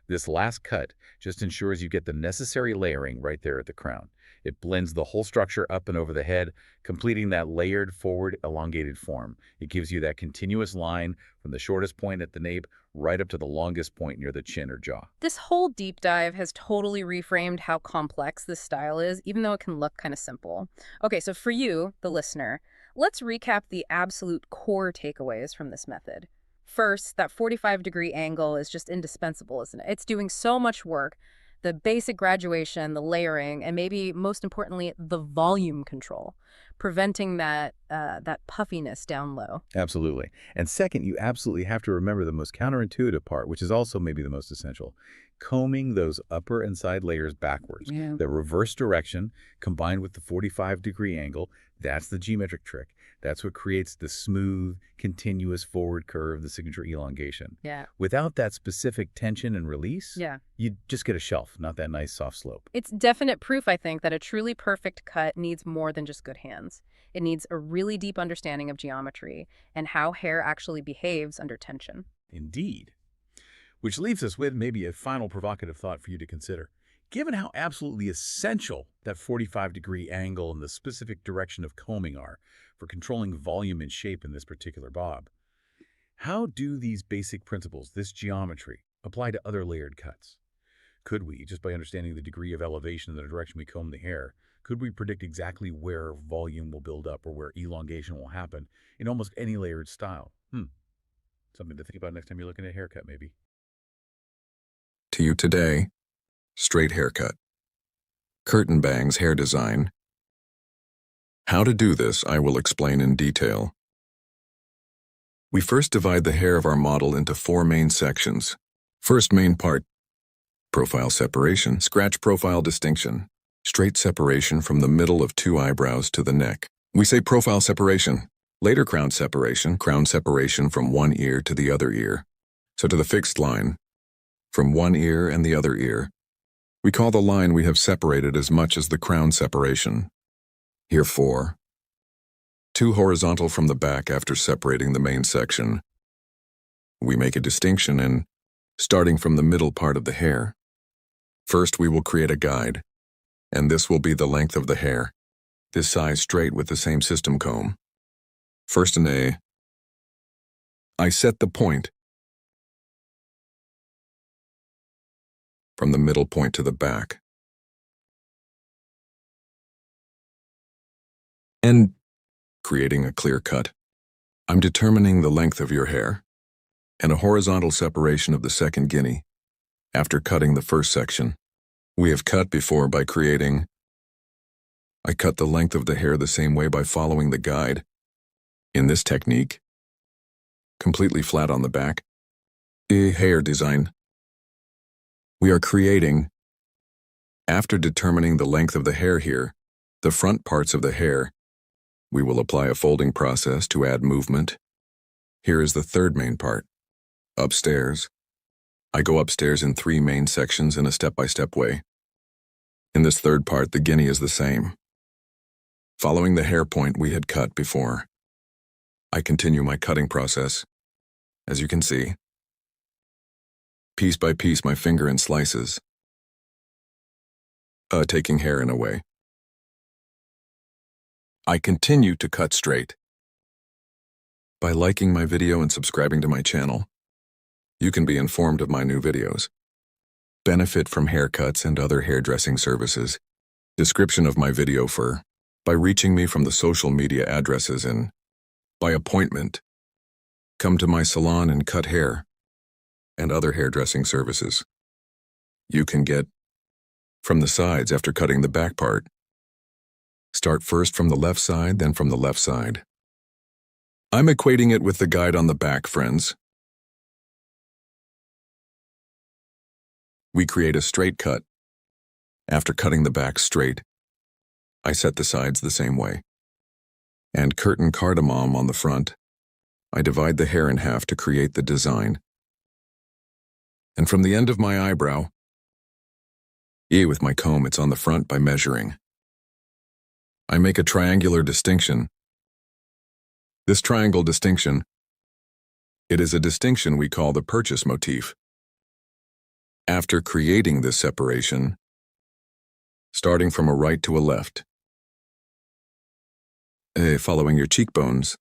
This last cut just ensures you get the necessary layering right there at the crown. It blends the whole structure up and over the head, completing that layered forward elongated form. It gives you that continuous line from the shortest point at the nape right up to the longest point near the chin or jaw. This whole deep dive has totally reframed how complex this style is, even though it can look kind of simple. Okay, so for you, the listener, let's recap the absolute core takeaways from this method. First, that 45-degree angle is just indispensable, isn't it? It's doing so much work The basic graduation, the layering, and maybe most importantly, the volume control, preventing that puffiness down low. Absolutely. And second, you absolutely have to remember the most counterintuitive part, which is also maybe the most essential. Combing those upper and side layers backwards. Yeah. The reverse direction combined with the 45-degree angle, that's the geometric trick. That's what creates the smooth, continuous forward curve, the signature elongation. Yeah. Without that specific tension and release, Yeah. you just get a shelf, not that nice soft slope. It's definite proof, I think, that a truly perfect cut needs more than just good hands. It needs a really deep understanding of geometry and how hair actually behaves under tension. Indeed. Which leaves us with maybe a final provocative thought for you to consider. Given how absolutely essential that 45-degree angle and the specific direction of combing are for controlling volume and shape in this particular bob, how do these basic principles, this geometry, apply to other layered cuts? Could we, just by understanding the degree of elevation in the direction we comb the hair, could we predict exactly where volume will build up or where elongation will happen in almost any layered style? Something to think about next time you're looking at a haircut, maybe. To you today, straight haircut. Curtain bangs hair design. How to do this I will explain in detail. We first divide the hair of our model into 4 main sections. First main part, profile separation, scratch profile distinction, straight separation from the middle of 2 eyebrows to the neck. We say profile separation. Later crown separation from one ear to the other ear. So to the fixed line, from one ear and the other ear. We call the line we have separated as much as the crown separation. Here 4. 2 horizontal from the back after separating the main section. We make a distinction in starting from the middle part of the hair. First we will create a guide, and this will be the length of the hair, this size straight with the same system comb. First in A, I set the point from the middle point to the back. And creating a clear cut. I'm determining the length of your hair and a horizontal separation of the second guinea after cutting the first section. We have cut before by creating. I cut the length of the hair the same way by following the guide. In this technique, completely flat on the back, hair design. We are creating, after determining the length of the hair here, the front parts of the hair, we will apply a folding process to add movement. Here is the third main part, upstairs. I go upstairs in 3 main sections in a step-by-step way. In this third part, the guinea is the same. Following the hair point we had cut before, I continue my cutting process. As you can see, piece by piece my finger in slices, taking hair in a way. I continue to cut straight. By liking my video and subscribing to my channel, you can be informed of my new videos. Benefit from haircuts and other hairdressing services. Description of my video by reaching me from the social media addresses and by appointment. Come to my salon and cut hair and other hairdressing services. You can get from the sides after cutting the back part. Start first from the left side, then from the left side. I'm equating it with the guide on the back, friends. We create a straight cut. After cutting the back straight, I set the sides the same way. And curtain cardamom on the front. I divide the hair in half to create the design. And from the end of my eyebrow, with my comb, it's on the front by measuring. I make a triangular distinction. This triangle distinction, it is a distinction we call the purchase motif. After creating this separation, starting from a right to a left, following your cheekbones,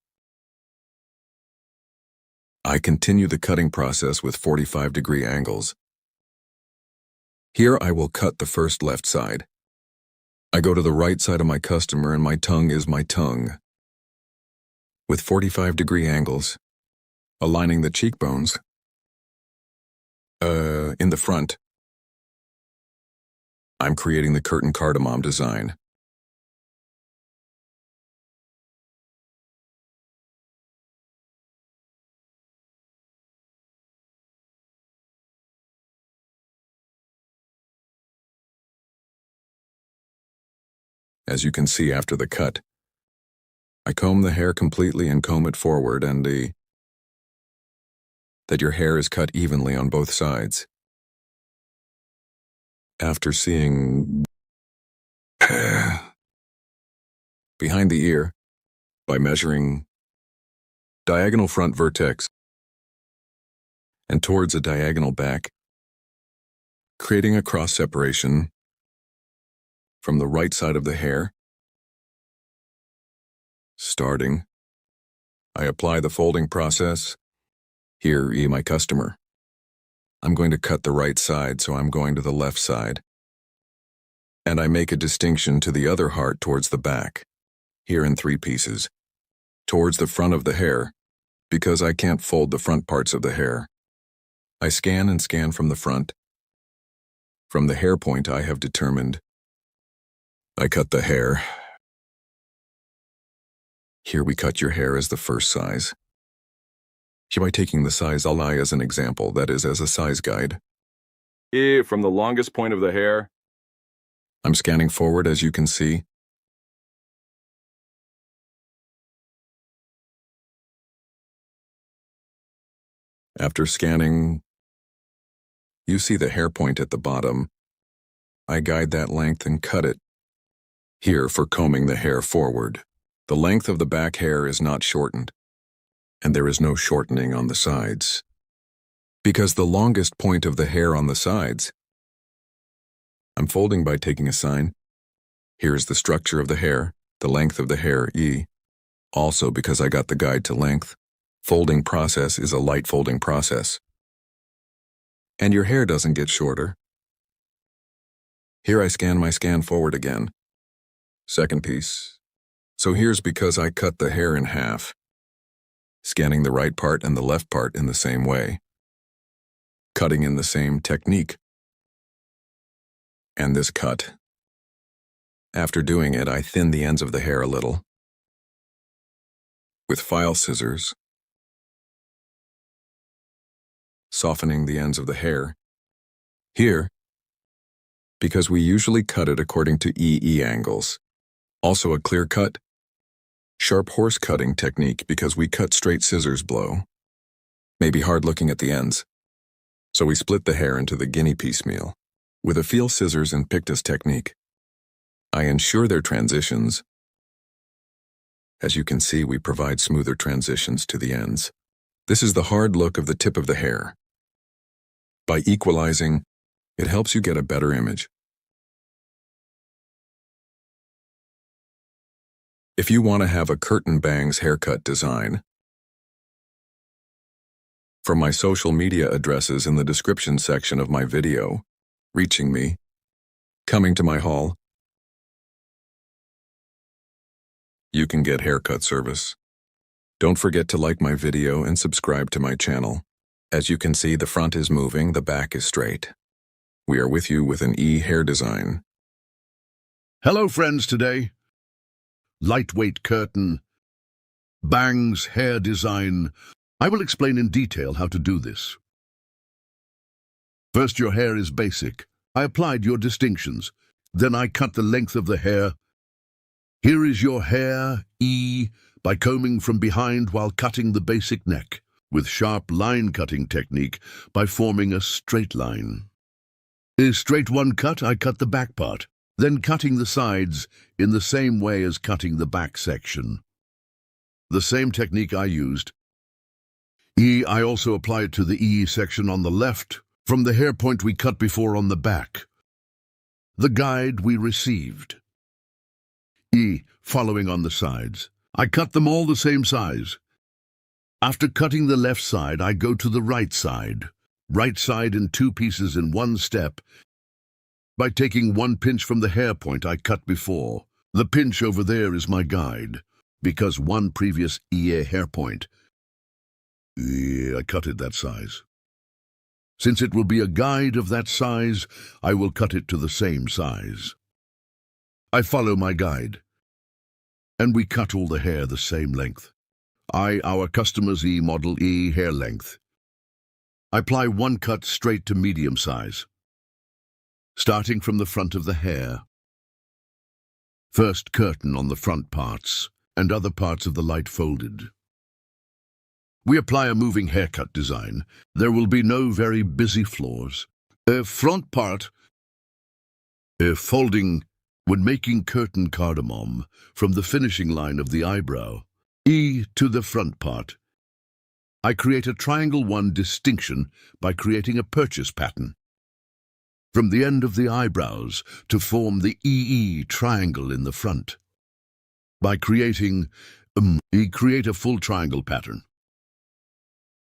I continue the cutting process with 45-degree angles. Here I will cut the first left side. I go to the right side of my customer and my tongue is my tongue. With 45-degree angles, aligning the cheekbones, in the front. I'm creating the curtain cardamom design. As you can see after the cut, I comb the hair completely and comb it forward and that your hair is cut evenly on both sides. After seeing behind the ear by measuring diagonal front vertex and towards a diagonal back, creating a cross separation from the right side of the hair. Starting, I apply the folding process. Here, my customer. I'm going to cut the right side, so I'm going to the left side. And I make a distinction to the other heart towards the back, here in 3 pieces, towards the front of the hair, because I can't fold the front parts of the hair. I scan and scan from the front. From the hair point I have determined, I cut the hair. Here we cut your hair as the first size. Here by taking the size I'll as an example, that is as a size guide. From the longest point of the hair, I'm scanning forward as you can see. After scanning, you see the hair point at the bottom. I guide that length and cut it. Here for combing the hair forward. The length of the back hair is not shortened, and there is no shortening on the sides. Because the longest point of the hair on the sides, I'm folding by taking a sign. Here is the structure of the hair, the length of the hair, E. Also because I got the guide to length, folding process is a light folding process. And your hair doesn't get shorter. Here I scan my scan forward again. Second piece. So here's because I cut the hair in half, scanning the right part and the left part in the same way, cutting in the same technique. And this cut. After doing it, I thin the ends of the hair a little with file scissors, softening the ends of the hair. Here, because we usually cut it according to EE angles. Also a clear cut, sharp horse cutting technique because we cut straight scissors blow. Maybe hard looking at the ends. So we split the hair into the guinea piecemeal with a feel scissors and pictus technique. I ensure their transitions. As you can see, we provide smoother transitions to the ends. This is the hard look of the tip of the hair. By equalizing, it helps you get a better image. If you want to have a curtain bangs haircut design, from my social media addresses in the description section of my video, reaching me, coming to my hall, you can get haircut service. Don't forget to like my video and subscribe to my channel. As you can see, the front is moving, the back is straight. We are with you with an E hair design. Hello friends, today, lightweight curtain, bangs hair design. I will explain in detail how to do this. First, your hair is basic. I applied your distinctions. Then I cut the length of the hair. Here is your hair, E, by combing from behind while cutting the basic neck, with sharp line cutting technique by forming a straight line. In straight one cut, I cut the back part, then cutting the sides in the same way as cutting the back section. The same technique I used. E, I also apply it to the E section on the left, from the hair point we cut before on the back. The guide we received. E, following on the sides. I cut them all the same size. After cutting the left side, I go to the right side. Right side in 2 pieces in 1 step. By taking 1 pinch from the hair point I cut before. The pinch over there is my guide, because 1 previous EA hair point. I cut it that size. Since it will be a guide of that size, I will cut it to the same size. I follow my guide, and we cut all the hair the same length. Our customer's model E hair length. I apply one cut straight to medium size, starting from the front of the hair. First curtain on the front parts, and other parts of the light folded. We apply a moving haircut design. There will be no very busy floors. Front part, folding when making curtain cardamom from the finishing line of the eyebrow, E to the front part. I create a triangle 1 distinction by creating a purchase pattern from the end of the eyebrows to form the EE triangle in the front. By creating create a full triangle pattern.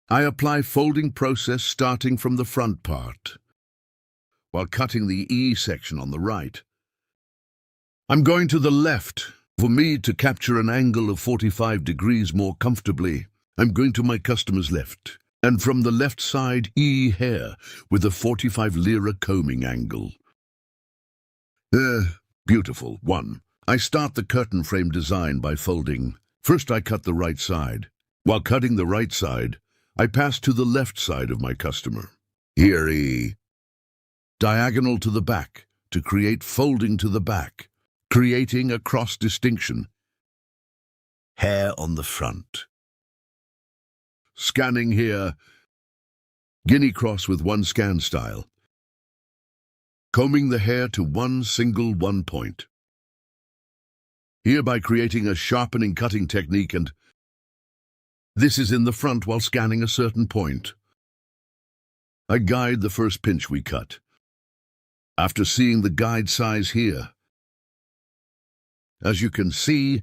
I apply folding process starting from the front part, while cutting the E section on the right. I'm going to the left. For me to capture an angle of 45 degrees more comfortably, I'm going to my customer's left, and from the left side E hair with a 45 lira combing angle. Beautiful. 1. I start the curtain frame design by folding. First I cut the right side. While cutting the right side, I pass to the left side of my customer. Here E. Diagonal to the back to create folding to the back, creating a cross distinction. Hair on the front. Scanning here, guinea cross with one scan style. Combing the hair to one single 1 point. Hereby creating a sharpening cutting technique, and this is in the front while scanning a certain point. I guide the first pinch we cut. After seeing the guide size here, as you can see,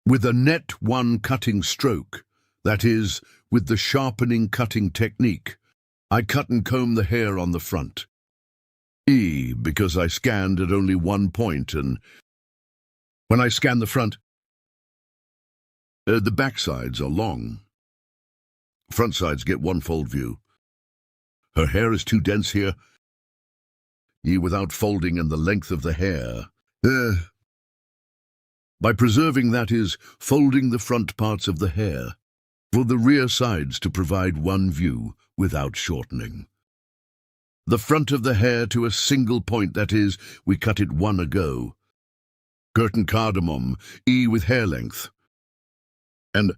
with a net 1 cutting stroke, that is, with the sharpening cutting technique, I cut and comb the hair on the front. E, because I scanned at only 1 point, and when I scan the front, the back sides are long. Front sides get 1 fold view. Her hair is too dense here, E without folding and the length of the hair. By preserving, that is, folding the front parts of the hair, for the rear sides to provide 1 view without shortening. The front of the hair to a single point, that is, we cut it 1 ago. Curtain cardamom, E with hair length. And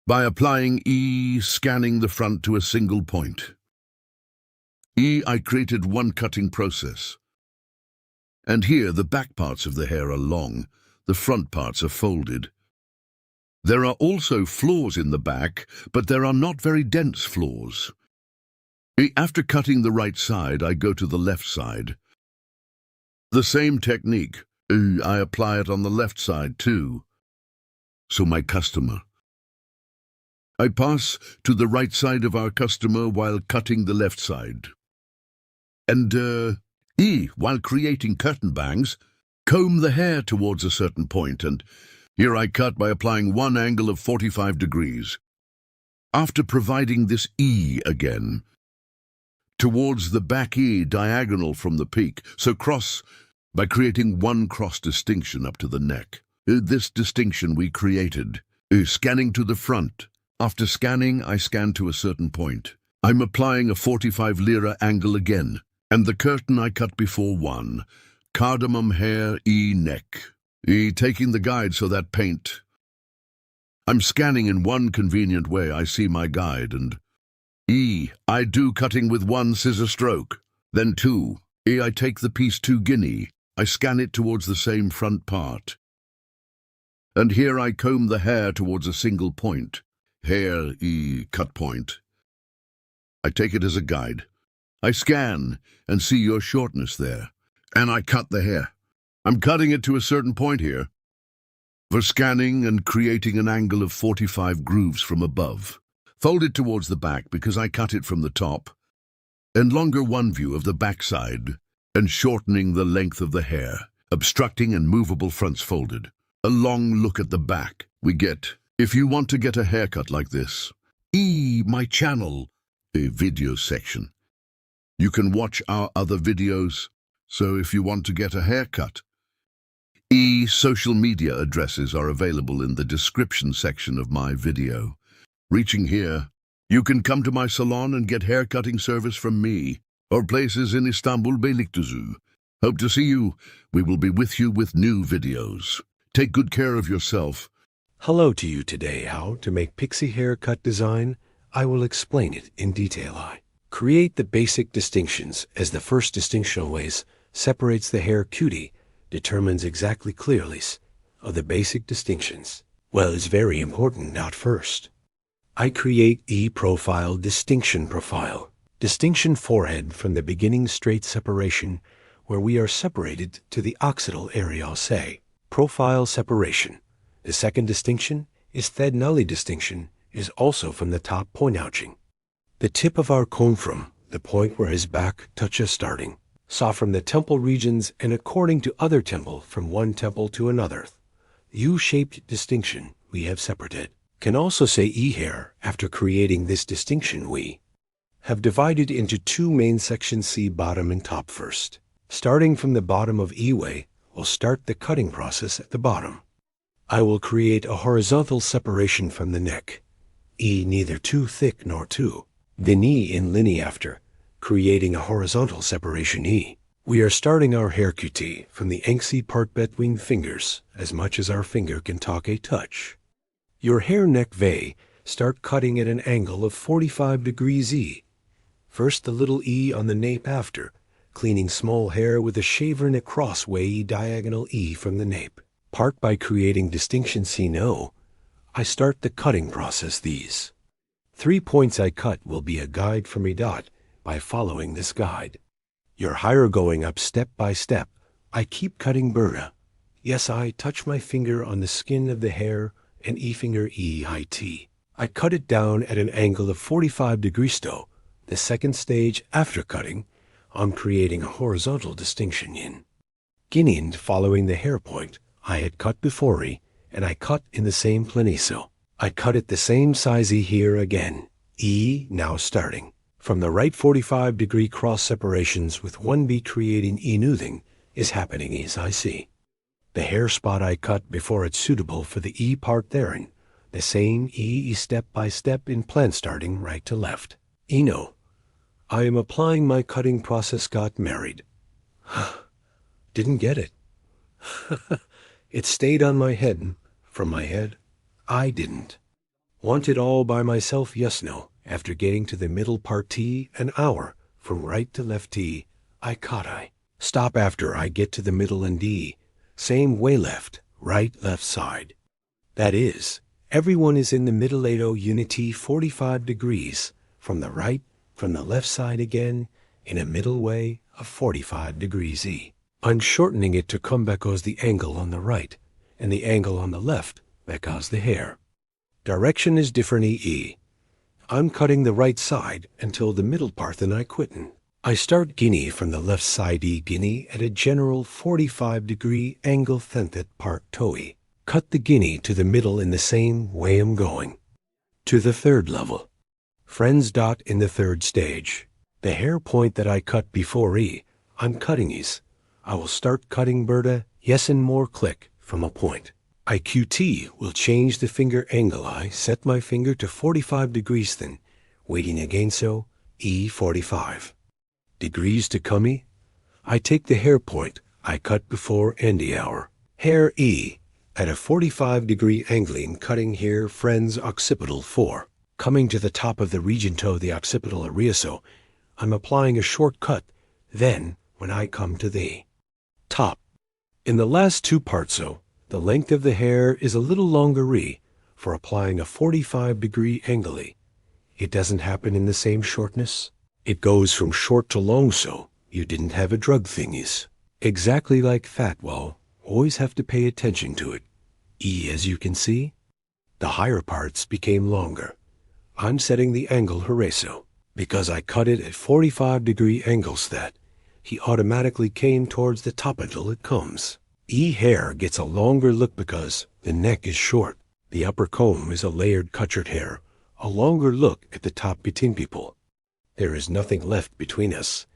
by applying E, scanning the front to a single point. E, I created 1 cutting process. And here the back parts of the hair are long, the front parts are folded. There are also flaws in the back, but there are not very dense flaws. After cutting the right side, I go to the left side. The same technique, I apply it on the left side too. So my customer. I pass to the right side of our customer while cutting the left side. And, while creating curtain bangs, comb the hair towards a certain point, and here I cut by applying 1 angle of 45 degrees. After providing this E again, towards the back E diagonal from the peak, so cross by creating 1 cross distinction up to the neck. This distinction we created, scanning to the front. After scanning, I scan to a certain point. I'm applying a 45 lira angle again, and the curtain I cut before 1. Cardamom hair, E neck. E taking the guide so that paint. I'm scanning in 1 convenient way. I see my guide, and E, I do cutting with 1 scissor stroke. Then 2, E, I take the piece 2 guinea. I scan it towards the same front part. And here I comb the hair towards a single point. Hair, E, cut point. I take it as a guide. I scan and see your shortness there. And I cut the hair. I'm cutting it to a certain point here. For scanning and creating an angle of 45 grooves from above. Fold it towards the back because I cut it from the top. And longer 1 view of the back side. And shortening the length of the hair. Obstructing and movable fronts folded. A long look at the back we get. If you want to get a haircut like this, my channel, a video section. You can watch our other videos, so if you want to get a haircut. Social media addresses are available in the description section of my video. Reaching here, you can come to my salon and get haircutting service from me, or places in Istanbul, Beylikdüzü. Hope to see you. We will be with you with new videos. Take good care of yourself. Hello to you today. How to make pixie haircut design? I will explain it in detail. I create the basic distinctions, as the first distinction always separates the hair cutie, determines exactly clearly of the basic distinctions. Well, it's very important, not first. I create profile distinction profile. Distinction forehead from the beginning straight separation, where we are separated to the occipital area, say. Profile separation. The second distinction is Thednully distinction, is also from the top point ouching. The tip of our comb from the point where his back touches starting. Saw from the temple regions and according to other temple from one temple to another. U-shaped distinction we have separated. Can also say hair. After creating this distinction we have divided into two main sections, C bottom and top first. Starting from the bottom of way, we'll start the cutting process at the bottom. I will create a horizontal separation from the neck. Neither too thick nor too thin in linea after creating a horizontal separation we are starting our hair cutie from the angsty part between fingers as much as our finger can talk a touch. Your hair neck start cutting at an angle of 45 degrees First the little on the nape after, cleaning small hair with a shaver neck crossway diagonal from the nape. Part by creating distinction no. I start the cutting process. These 3 points I cut will be a guide for me by following this guide. Your higher going up step by step. I keep cutting burra. Yes, I touch my finger on the skin of the hair and finger height. I cut it down at an angle of 45 degrees though. The second stage after cutting, I'm creating a horizontal distinction in. Beginning following the hair point I had cut before and I cut in the same planiso. I cut it the same size here again. Now starting. From the right 45 degree cross separations with one beat creating noothing is happening as I see. The hair spot I cut before it's suitable for the part therein. The same step by step in plan starting right to left. No. I am applying my cutting process got married. Didn't get it. It stayed on my head. From my head, I didn't. Want it all by myself, yes, no. After getting to the middle part an hour, from right to left I cut I. Stop after I get to the middle and same way left side. That is, everyone is in the middle 8 unity 45 degrees, from the right, from the left side again, in a middle way of 45 degrees I'm shortening it to come because the angle on the right, and the angle on the left because the hair. Direction is different I'm cutting the right side until the middle part then I quittin'. I start guinea from the left side guinea at a general 45 degree angle thentet part toe. Cut the guinea to the middle in the same way I'm going. To the third level. Friends dot in the third stage. The hair point that I cut before I'm cutting I will start cutting Berta, yes and more click from a point. IQT will change the finger angle. I set my finger to 45 degrees then, waiting again so, 45 degrees to come I take the hair point I cut before and the hour. Hair at a 45 degree angling cutting here friends occipital 4. Coming to the top of the region toe the occipital area so, I'm applying a short cut, then when I come to the top. In the last two parts so, the length of the hair is a little longer for applying a 45 degree angle. It doesn't happen in the same shortness. It goes from short to long so you didn't have a drug thingies. Exactly like fat well, always have to pay attention to it. As you can see, the higher parts became longer. I'm setting the angle horizontal because I cut it at 45 degree angles that he automatically came towards the top until it comes. Hair gets a longer look because the neck is short. The upper comb is a layered cutchered hair, a longer look at the top between people. There is nothing left between us.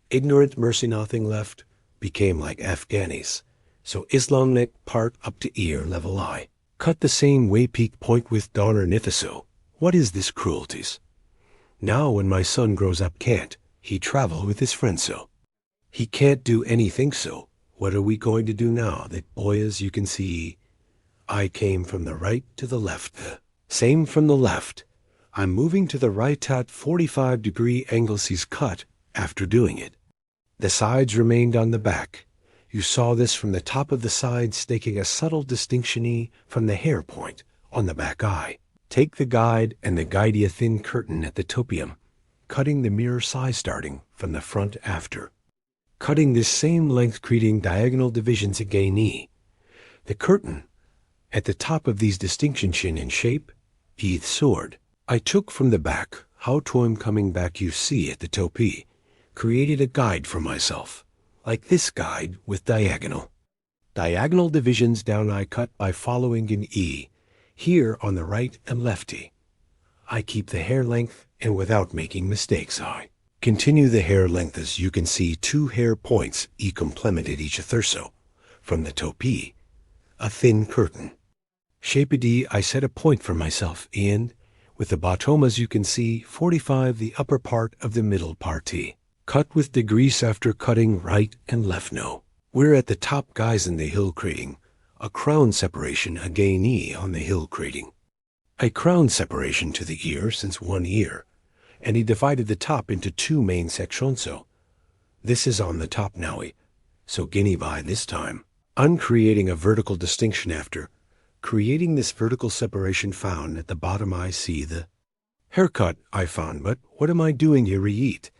Ignorant mercy nothing left became like Afghanis. So Islam neck part up to ear level eye. Cut the same way peak point with Donner Nithiso. What is this cruelties? Now when my son grows up can't, he travel with his friends so. He can't do anything so. What are we going to do now that boy as you can see? I came from the right to the left. Same from the left. I'm moving to the right at 45-degree angles he's cut after doing it. The sides remained on the back. You saw this from the top of the sides taking a subtle distinction from the hair point on the back eye. Take the guide and the guidey a thin curtain at the topium, cutting the mirror size starting from the front after. Cutting this same length creating diagonal divisions again the curtain at the top of these distinctions in shape, teeth sword. I took from the back how to I'm coming back you see at the topi, created a guide for myself, like this guide with diagonal. Diagonal divisions down I cut by following in E, here on the right and lefty. I keep the hair length and without making mistakes I continue the hair length as you can see 2 hair points complemented each thurso. From the topi, a thin curtain. Shape D I set a point for myself and with the bottom as you can see 45 the upper part of the middle party. Cut with degrees after cutting right and left no. We're at the top guys in the hill creating. A crown separation again on the hill creating. A crown separation to the ear since one ear. And he divided the top into 2 main sections so. This is on the top now so guinea by this time. Uncreating a vertical distinction after. Creating this vertical separation found at the bottom I see the haircut I found but what am I doing here eat?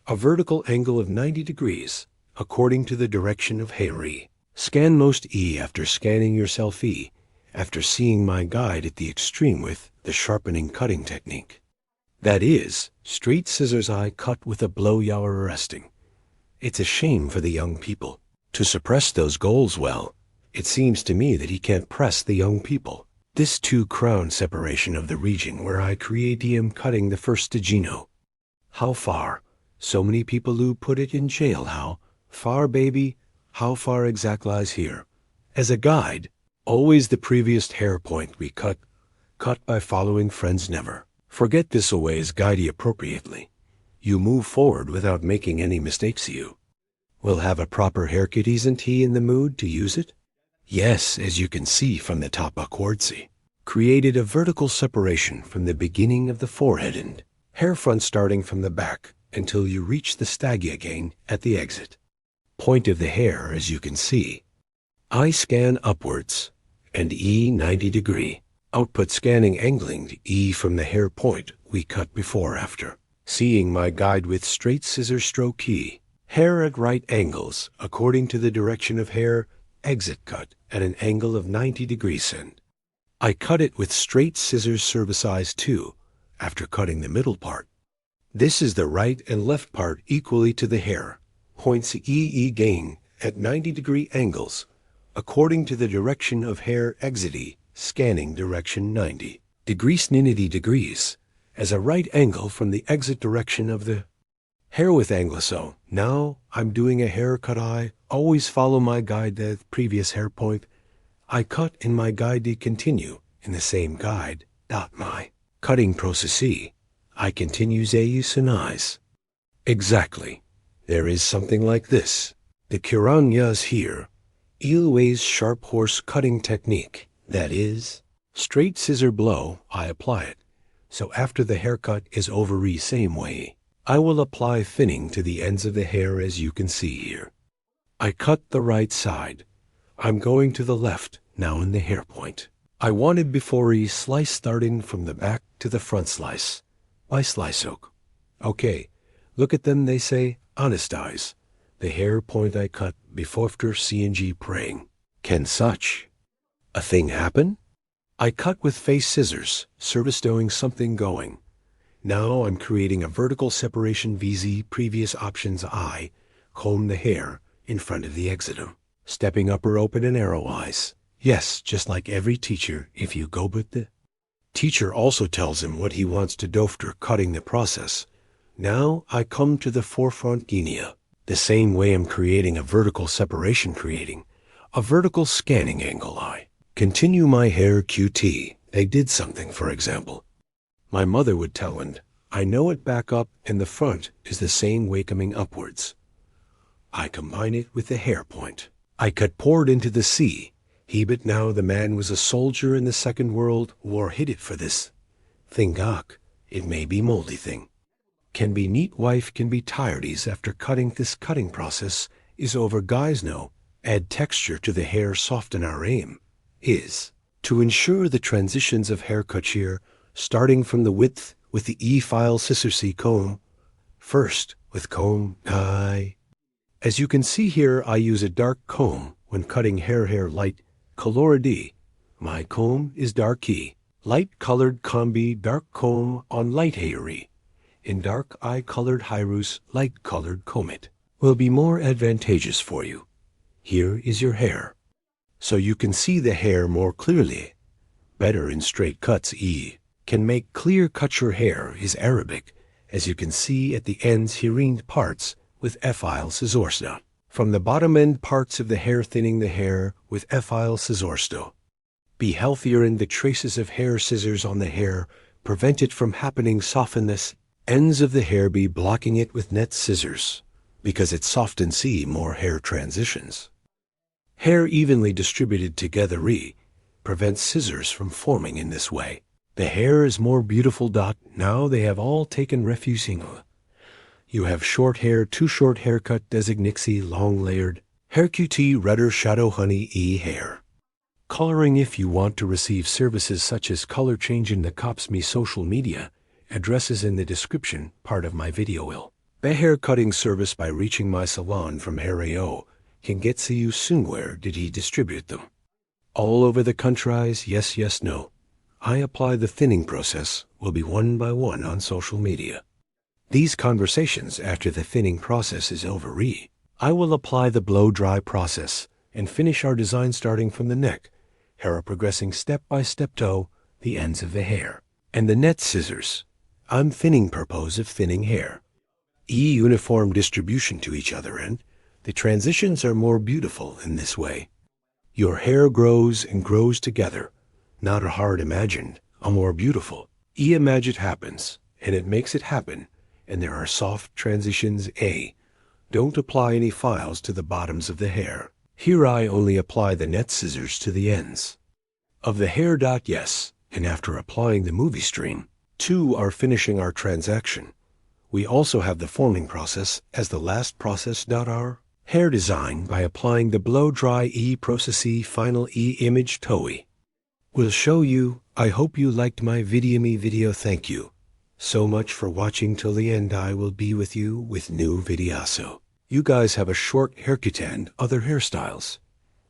A vertical angle of 90 degrees according to the direction of airy. Scan most after scanning yourself after seeing my guide at the extreme with the sharpening cutting technique. That is, straight scissors I cut with a blow you are arresting. It's a shame for the young people to suppress those goals well. It seems to me that he can't press the young people. This 2 crown separation of the region where I create him cutting the first Gino. How far? So many people who put it in jail how? Far baby? How far exact lies here? As a guide, always the previous hair point we cut by following friends never. Forget this always guide you appropriately. You move forward without making any mistakes you. Will have a proper haircut isn't he in the mood to use it? Yes, as you can see from the top upwardsy. Created a vertical separation from the beginning of the forehead and hair front starting from the back until you reach the staggy again at the exit. Point of the hair as you can see. I scan upwards and 90 degree. Output scanning angling to from the hair point we cut before after. Seeing my guide with straight scissor stroke hair at right angles according to the direction of hair exit cut at an angle of 90 degrees and I cut it with straight scissors service size 2 after cutting the middle part. This is the right and left part equally to the hair. Points gain at 90 degree angles according to the direction of hair exit scanning direction 90 degrees 90 degrees as a right angle from the exit direction of the hair with angle so. Now I'm doing a haircut I always follow my guide the previous hair point. I cut in my guide to continue in the same guide. My cutting process I continues eyes. Exactly. There is something like this. The Kiranyas here. Eelways sharp horse cutting technique. That is, straight scissor blow, I apply it. So after the haircut is over same way, I will apply thinning to the ends of the hair as you can see here. I cut the right side. I'm going to the left now in the hair point. I wanted before slice starting from the back to the front slice. By slice oak. Okay, look at them they say, honest eyes. The hair point I cut before after CNG praying. Can such a thing happen? I cut with face scissors, service doing something going. Now I'm creating a vertical separation VZ previous options I, comb the hair in front of the exitum. Stepping upper open and arrow eyes. Yes, just like every teacher if you go but the teacher also tells him what he wants to do after cutting the process. Now I come to the forefront guinea. The same way I'm creating a vertical separation creating a vertical scanning angle I continue my hair QT. They did something, for example. My mother would tell, and I know it back up and the front is the same way coming upwards. I combine it with the hair point. I cut poured into the sea. He but now the man was a soldier in the Second World War hid it for this. Thingak, it may be moldy thing. Can be neat wife can be tiredys after cutting this cutting process is over guys know. Add texture to the hair soften our aim. Is to ensure the transitions of haircut shear starting from the width with the E-file scissor C comb. First with comb I. As you can see here, I use a dark comb when cutting hair light color D. My comb is dark E. Light colored combi dark comb on light airy. In dark eye colored Hirus light colored comet will be more advantageous for you. Here is your hair. So you can see the hair more clearly. Better in straight cuts E. Can make clear cut your hair is Arabic, as you can see at the ends hirine parts with F-file scissorsto. From the bottom end parts of the hair thinning the hair with F-file scissorsto. Be healthier in the traces of hair scissors on the hair, prevent it from happening softness, ends of the hair be blocking it with net scissors, because it softens see more hair transitions. Hair evenly distributed together prevents scissors from forming in this way. The hair is more beautiful. Now they have all taken refusing. You have short hair, too short haircut designixie long layered, hair QT redder shadow honey E hair. Coloring if you want to receive services such as color change in the Cops Me social media, addresses in the description part of my video will. The hair cutting service by reaching my salon from Hair.ao can get to you soon. Where did he distribute them? All over the countries, yes, no. I apply the thinning process will be one by one on social media. These conversations after the thinning process is over I will apply the blow dry process and finish our design starting from the neck, hair progressing step by step to the ends of the hair. And the net scissors. I'm thinning purpose of thinning hair. Uniform distribution to each other and the transitions are more beautiful in this way. Your hair grows and grows together. Not a hard imagined, a more beautiful. Imagine happens, and it makes it happen, and there are soft transitions A. Don't apply any files to the bottoms of the hair. Here I only apply the net scissors to the ends. Of the hair. Yes, and after applying the movie stream, 2 are finishing our transaction. We also have the forming process as the last process. Our hair design by applying the blow dry process final image TOE. Will show you. I hope you liked my video. Thank you so much for watching till the end. I will be with you with new videos. You guys have a short haircut and other hairstyles.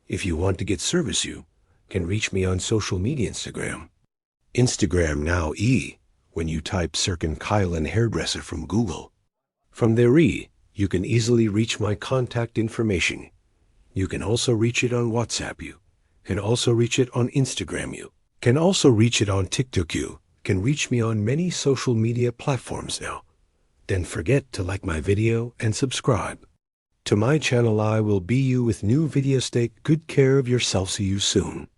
If you want to get service, you can reach me on social media Instagram now when you type Circin Kylan hairdresser from Google. From there you can easily reach my contact information. You can also reach it on WhatsApp. You can also reach it on Instagram. You can also reach it on TikTok. You can reach me on many social media platforms now. Don't forget to like my video and subscribe to my channel. I will be you with new videos. Take good care of yourself. See you soon.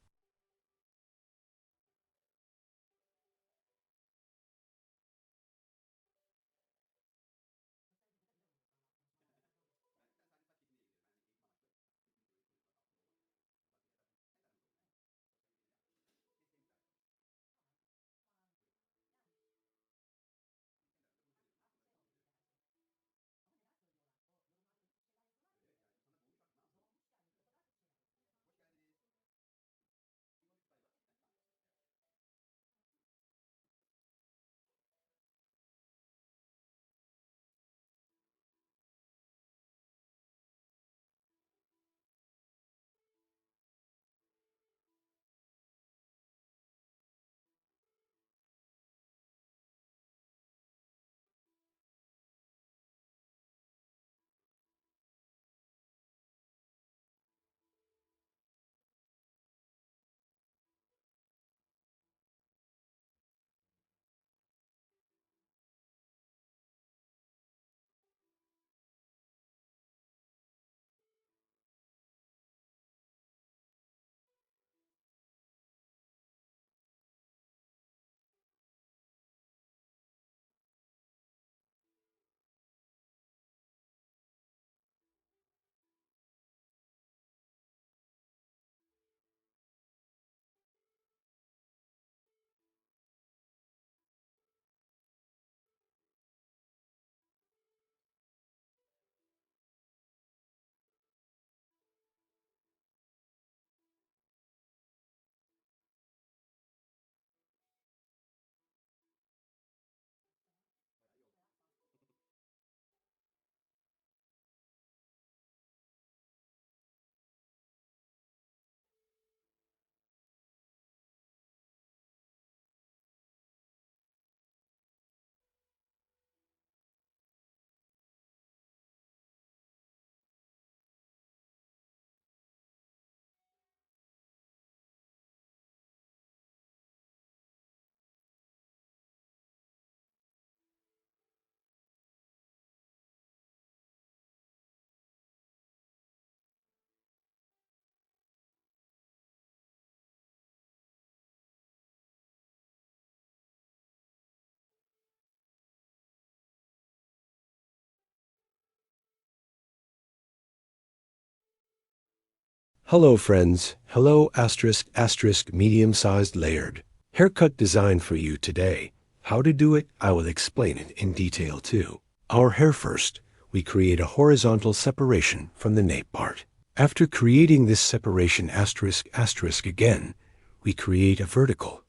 Hello friends, hello asterisk medium-sized layered. Haircut design for you today. How to do it, I will explain it in detail too. Our hair first, we create a horizontal separation from the nape part. After creating this separation asterisk again, we create a vertical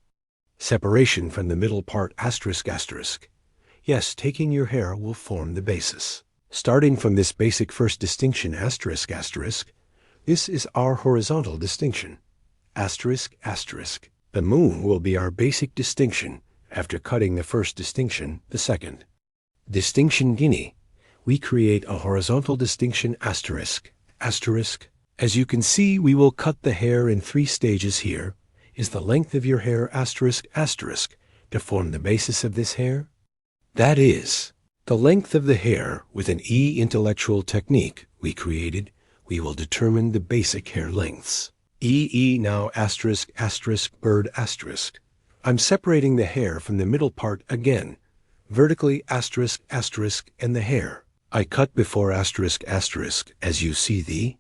separation from the middle part asterisk. Yes, taking your hair will form the basis. Starting from this basic first distinction asterisk, this is our horizontal distinction. Asterisk. The moon will be our basic distinction after cutting the first distinction, the second. Distinction guinea. We create a horizontal distinction asterisk. As you can see, we will cut the hair in 3 stages. Here is the length of your hair asterisk to form the basis of this hair. That is, the length of the hair with an intellectual technique we created. We will determine the basic hair lengths. Now asterisk bird asterisk. I'm separating the hair from the middle part again, vertically asterisk and the hair. I cut before asterisk as you see the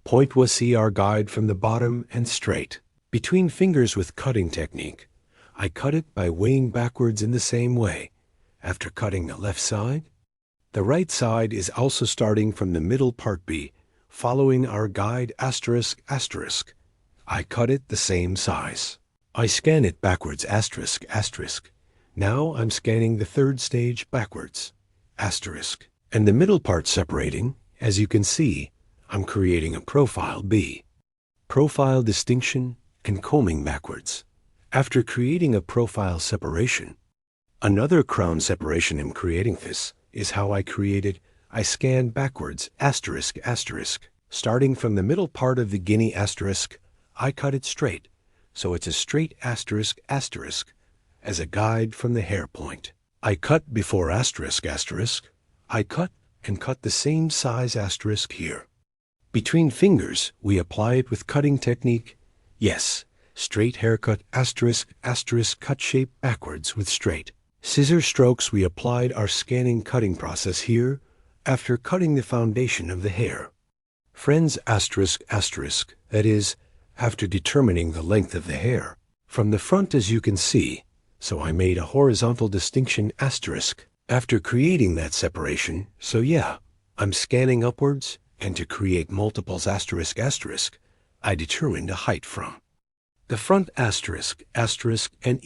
point was see our guide from the bottom and straight. Between fingers with cutting technique, I cut it by weighing backwards in the same way. After cutting the left side, the right side is also starting from the middle part B, following our guide asterisk. I cut it the same size. I scan it backwards asterisk. Now I'm scanning the 3rd stage backwards asterisk. And the middle part separating, as you can see, I'm creating a profile B. Profile distinction and combing backwards. After creating a profile separation, another crown separation in creating this is how I created. I scan backwards asterisk. Starting from the middle part of the guinea asterisk, I cut it straight, so it's a straight asterisk as a guide from the hair point. I cut before asterisk. I cut and cut the same size asterisk here. Between fingers, we apply it with cutting technique. Yes, straight haircut asterisk cut shape backwards with straight. Scissor strokes we applied our scanning cutting process here after cutting the foundation of the hair. Friends asterisk, that is, after determining the length of the hair. From the front as you can see, so I made a horizontal distinction asterisk. After creating that separation, so yeah, I'm scanning upwards, and to create multiples asterisk, I determined a height from the front asterisk, and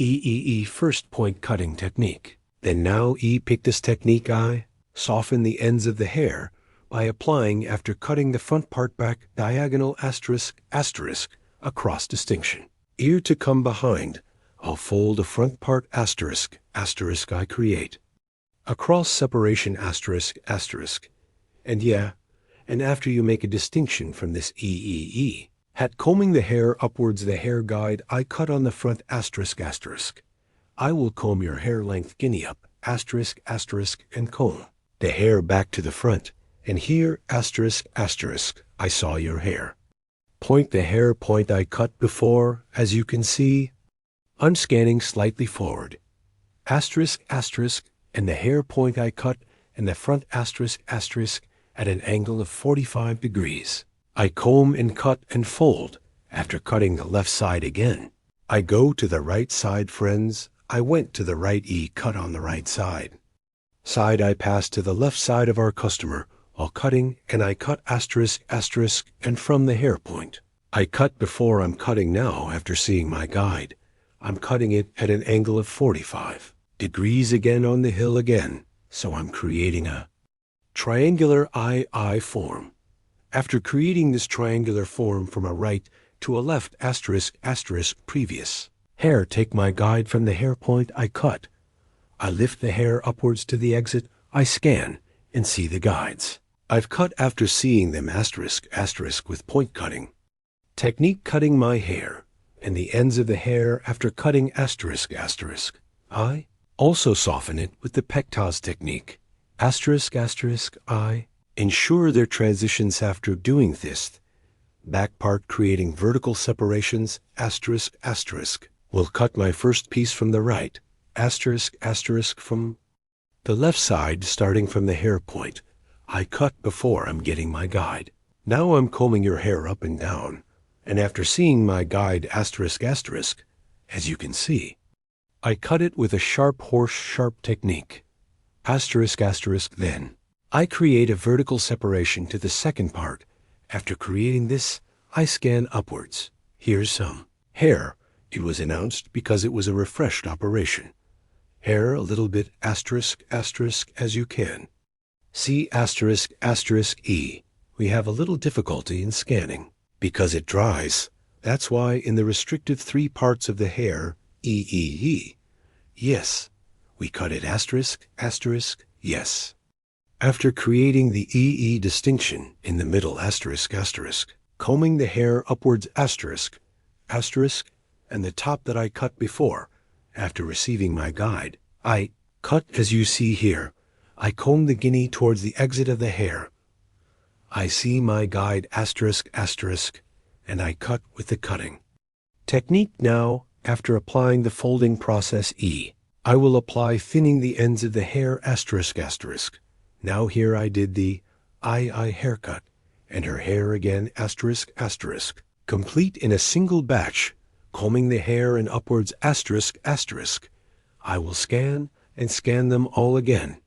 first point cutting technique. Then now pick this technique I soften the ends of the hair by applying after cutting the front part back diagonal asterisk across distinction. Ear to come behind, I'll fold the front part asterisk I create. Across separation asterisk, and yeah, and after you make a distinction from this Hat combing the hair upwards the hair guide I cut on the front asterisk. I will comb your hair length guinea up asterisk and comb the hair back to the front, and here asterisk I saw your hair. Point the hair point I cut before, as you can see. I'm scanning slightly forward. Asterisk, and the hair point I cut and the front asterisk at an angle of 45 degrees. I comb and cut and fold. After cutting the left side again, I go to the right side, friends. I went to the right cut on the right side. I pass to the left side of our customer while cutting, and I cut asterisk, and from the hair point. I cut before I'm cutting now after seeing my guide. I'm cutting it at an angle of 45 degrees again on the hill again, so I'm creating a triangular I form. After creating this triangular form from a right to a left asterisk previous hair, take my guide from the hair point I cut. I lift the hair upwards to the exit. I scan and see the guides I've cut after seeing them asterisk with point cutting. Technique cutting my hair and the ends of the hair after cutting asterisk. I also soften it with the pectaz technique. Asterisk I ensure their transitions after doing this. Back part creating vertical separations asterisk. Will cut my first piece from the right asterisk from the left side starting from the hair point I cut before I'm getting my guide. Now I'm combing your hair up and down And after seeing my guide asterisk asterisk, as you can see, I cut it with a sharp horse sharp technique. Asterisk asterisk then. I create a vertical separation to the second part. After creating this, I scan upwards. Here's some. Hair. It was announced because it was a refreshed operation. Hair a little bit asterisk asterisk as you can. See asterisk asterisk E. We have a little difficulty in scanning because it dries. That's why in the restrictive 3 parts of the hair, E. Yes, we cut it asterisk asterisk yes. After creating the EE distinction in the middle asterisk asterisk, combing the hair upwards asterisk asterisk and the top that I cut before, after receiving my guide, I cut as you see here. I comb the guinea towards the exit of the hair. I see my guide asterisk asterisk and I cut with the cutting. Technique now, after applying the folding process E, I will apply thinning the ends of the hair asterisk asterisk. Now here I did the I haircut, and her hair again asterisk asterisk, complete in a single batch, combing the hair and upwards asterisk asterisk. I will scan and scan them all again.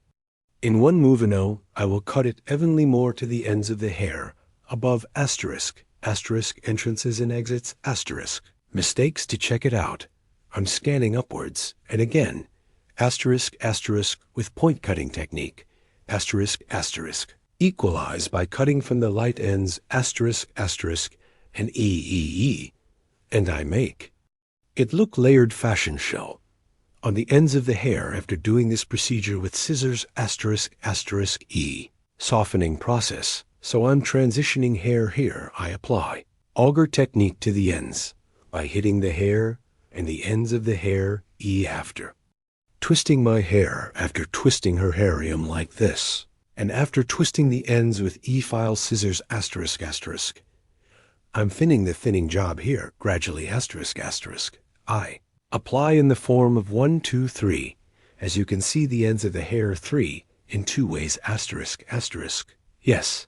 In one movino, I will cut it evenly more to the ends of the hair, above asterisk, asterisk entrances and exits asterisk. Mistakes to check it out. I'm scanning upwards, and again, asterisk asterisk with point cutting technique. Asterisk asterisk. Equalize by cutting from the light ends asterisk asterisk and E. And I make it look layered fashion show. On the ends of the hair after doing this procedure with scissors asterisk asterisk E. Softening process. So I'm transitioning hair here I apply. Auger technique to the ends by hitting the hair and the ends of the hair E after. Twisting my hair after twisting her hairum like this, and after twisting the ends with E-file scissors asterisk asterisk. I'm thinning the thinning job here, gradually asterisk asterisk. I apply in the form of 1, 2, 3. As you can see the ends of the hair 3 in 2 ways asterisk asterisk. Yes,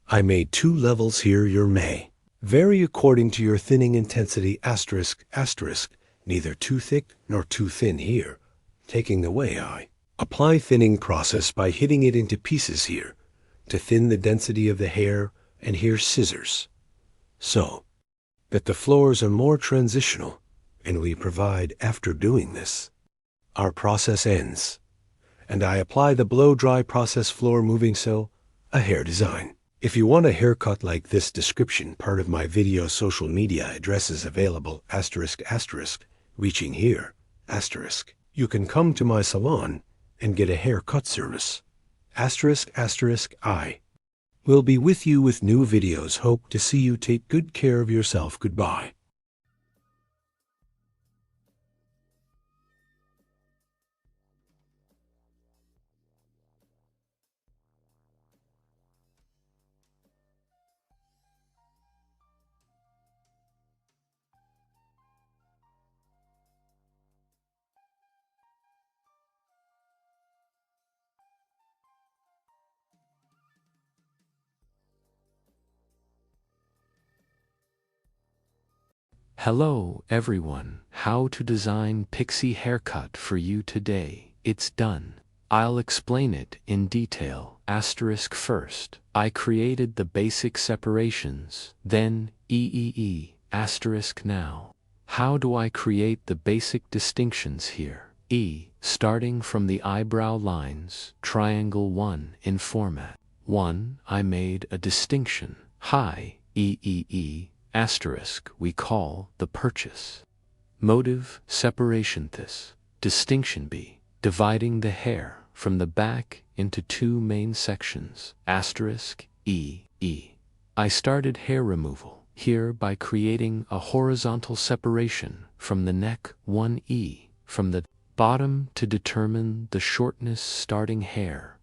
I made 2 levels here your may. Vary according to your thinning intensity asterisk asterisk. Neither too thick nor too thin here. Taking the way I apply thinning process by hitting it into pieces here to thin the density of the hair, and here scissors, so that the floors are more transitional, and we provide after doing this. Our process ends, and I apply the blow-dry process floor moving so, a hair design. If you want a haircut like this description, part of my video social media addresses available asterisk asterisk, reaching here, asterisk. You can come to my salon and get a haircut service. Asterisk asterisk I will be with you with new videos. Hope to see you. Take good care of yourself. Goodbye. Hello everyone, how to design pixie haircut for you today. It's done. I'll explain it in detail. Asterisk first, I created the basic separations, then asterisk now. How do I create the basic distinctions here? Starting from the eyebrow lines, triangle 1 in format 1, I made a distinction, high, asterisk we call the purchase. Motive separation this. Distinction B, dividing the hair from the back into 2 main sections, asterisk E. I started hair removal here by creating a horizontal separation from the neck 1E, from the bottom to determine the shortness starting hair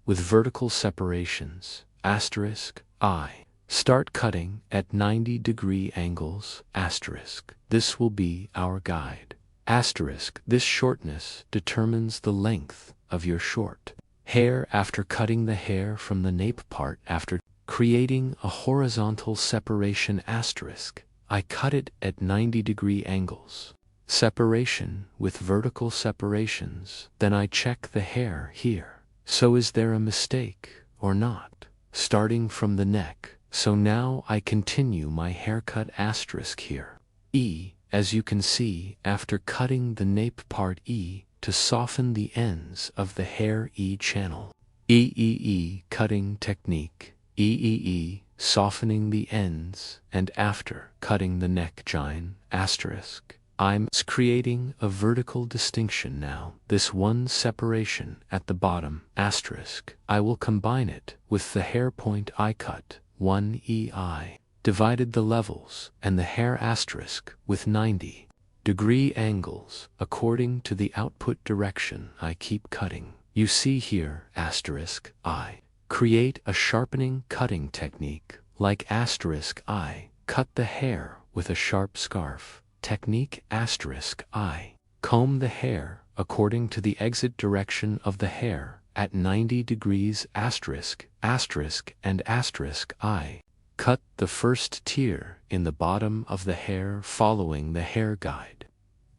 with vertical separations, asterisk I. Start cutting at 90-degree angles, asterisk. This will be our guide. Asterisk, this shortness determines the length of your short hair after cutting the hair from the nape part after creating a horizontal separation asterisk, I cut it at 90-degree angles. Separation with vertical separations, then I check the hair here. So is there a mistake or not? Starting from the neck, so now I continue my haircut asterisk here. E, as you can see, after cutting the nape part E, to soften the ends of the hair E channel. E cutting technique. E softening the ends, and after cutting the neck join asterisk. I'm creating a vertical distinction now. This one separation at the bottom asterisk. I will combine it with the hair point I cut, 1 EI. Divided the levels and the hair asterisk with 90-degree angles according to the output direction I keep cutting. You see here asterisk I. Create a sharpening cutting technique like asterisk I. Cut the hair with a sharp scarf. Technique asterisk I. Comb the hair according to the exit direction of the hair at 90 degrees asterisk and asterisk I. Cut the first tier in the bottom of the hair following the hair guide.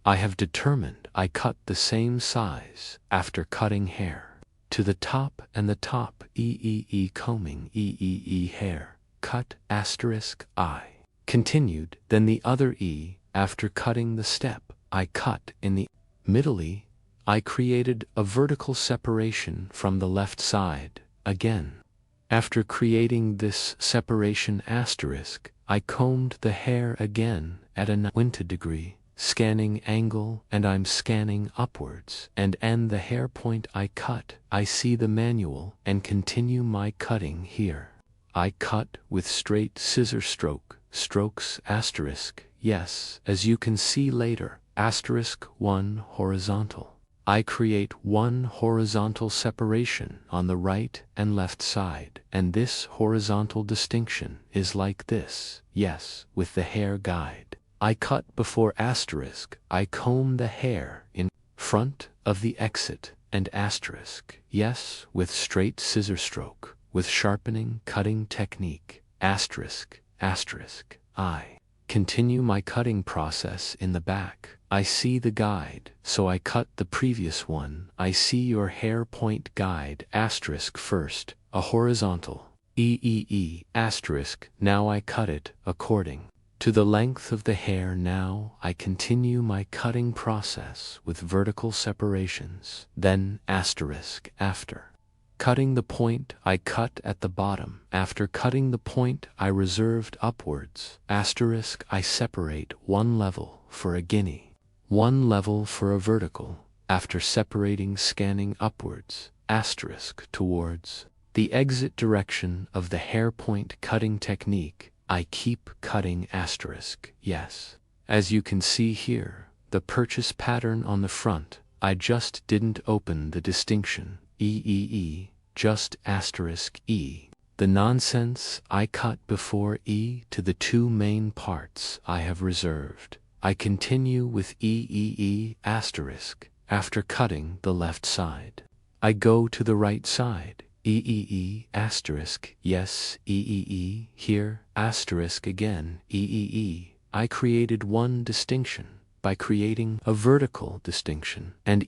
I have determined I cut the same size after cutting hair. To the top and the top combing hair. Cut asterisk I. Continued, then the other E. After cutting the step, I cut in the middle E. I created a vertical separation from the left side, again. After creating this separation asterisk, I combed the hair again at a 90 degree scanning angle, and I'm scanning upwards, and the hair point I cut, I see the manual and continue my cutting here. I cut with straight scissor strokes asterisk. Yes, as you can see later, asterisk 1 horizontal. I create one horizontal separation on the right and left side, and this horizontal distinction is like this, yes, with the hair guide. I cut before asterisk, I comb the hair in front of the exit, and asterisk, yes, with straight scissor stroke, with sharpening cutting technique, asterisk, I. Continue my cutting process in the back. I see the guide, so I cut the previous one. I see your hair point guide asterisk first, a horizontal, asterisk. Now I cut it according to the length of the hair. Now I continue my cutting process with vertical separations. Then asterisk after cutting the point, I cut at the bottom. After cutting the point, I reserved upwards. Asterisk, I separate one level for a guinea, one level for a vertical. After separating, scanning upwards, asterisk towards the exit direction of the hair point cutting technique, I keep cutting asterisk. Yes. As you can see here, the purchase pattern on the front, I just didn't open the distinction. Just asterisk E. The nonsense I cut before E to the two main parts I have reserved. I continue with asterisk. After cutting the left side, I go to the right side. Asterisk. Yes, here, asterisk again, I created one distinction by creating a vertical distinction, and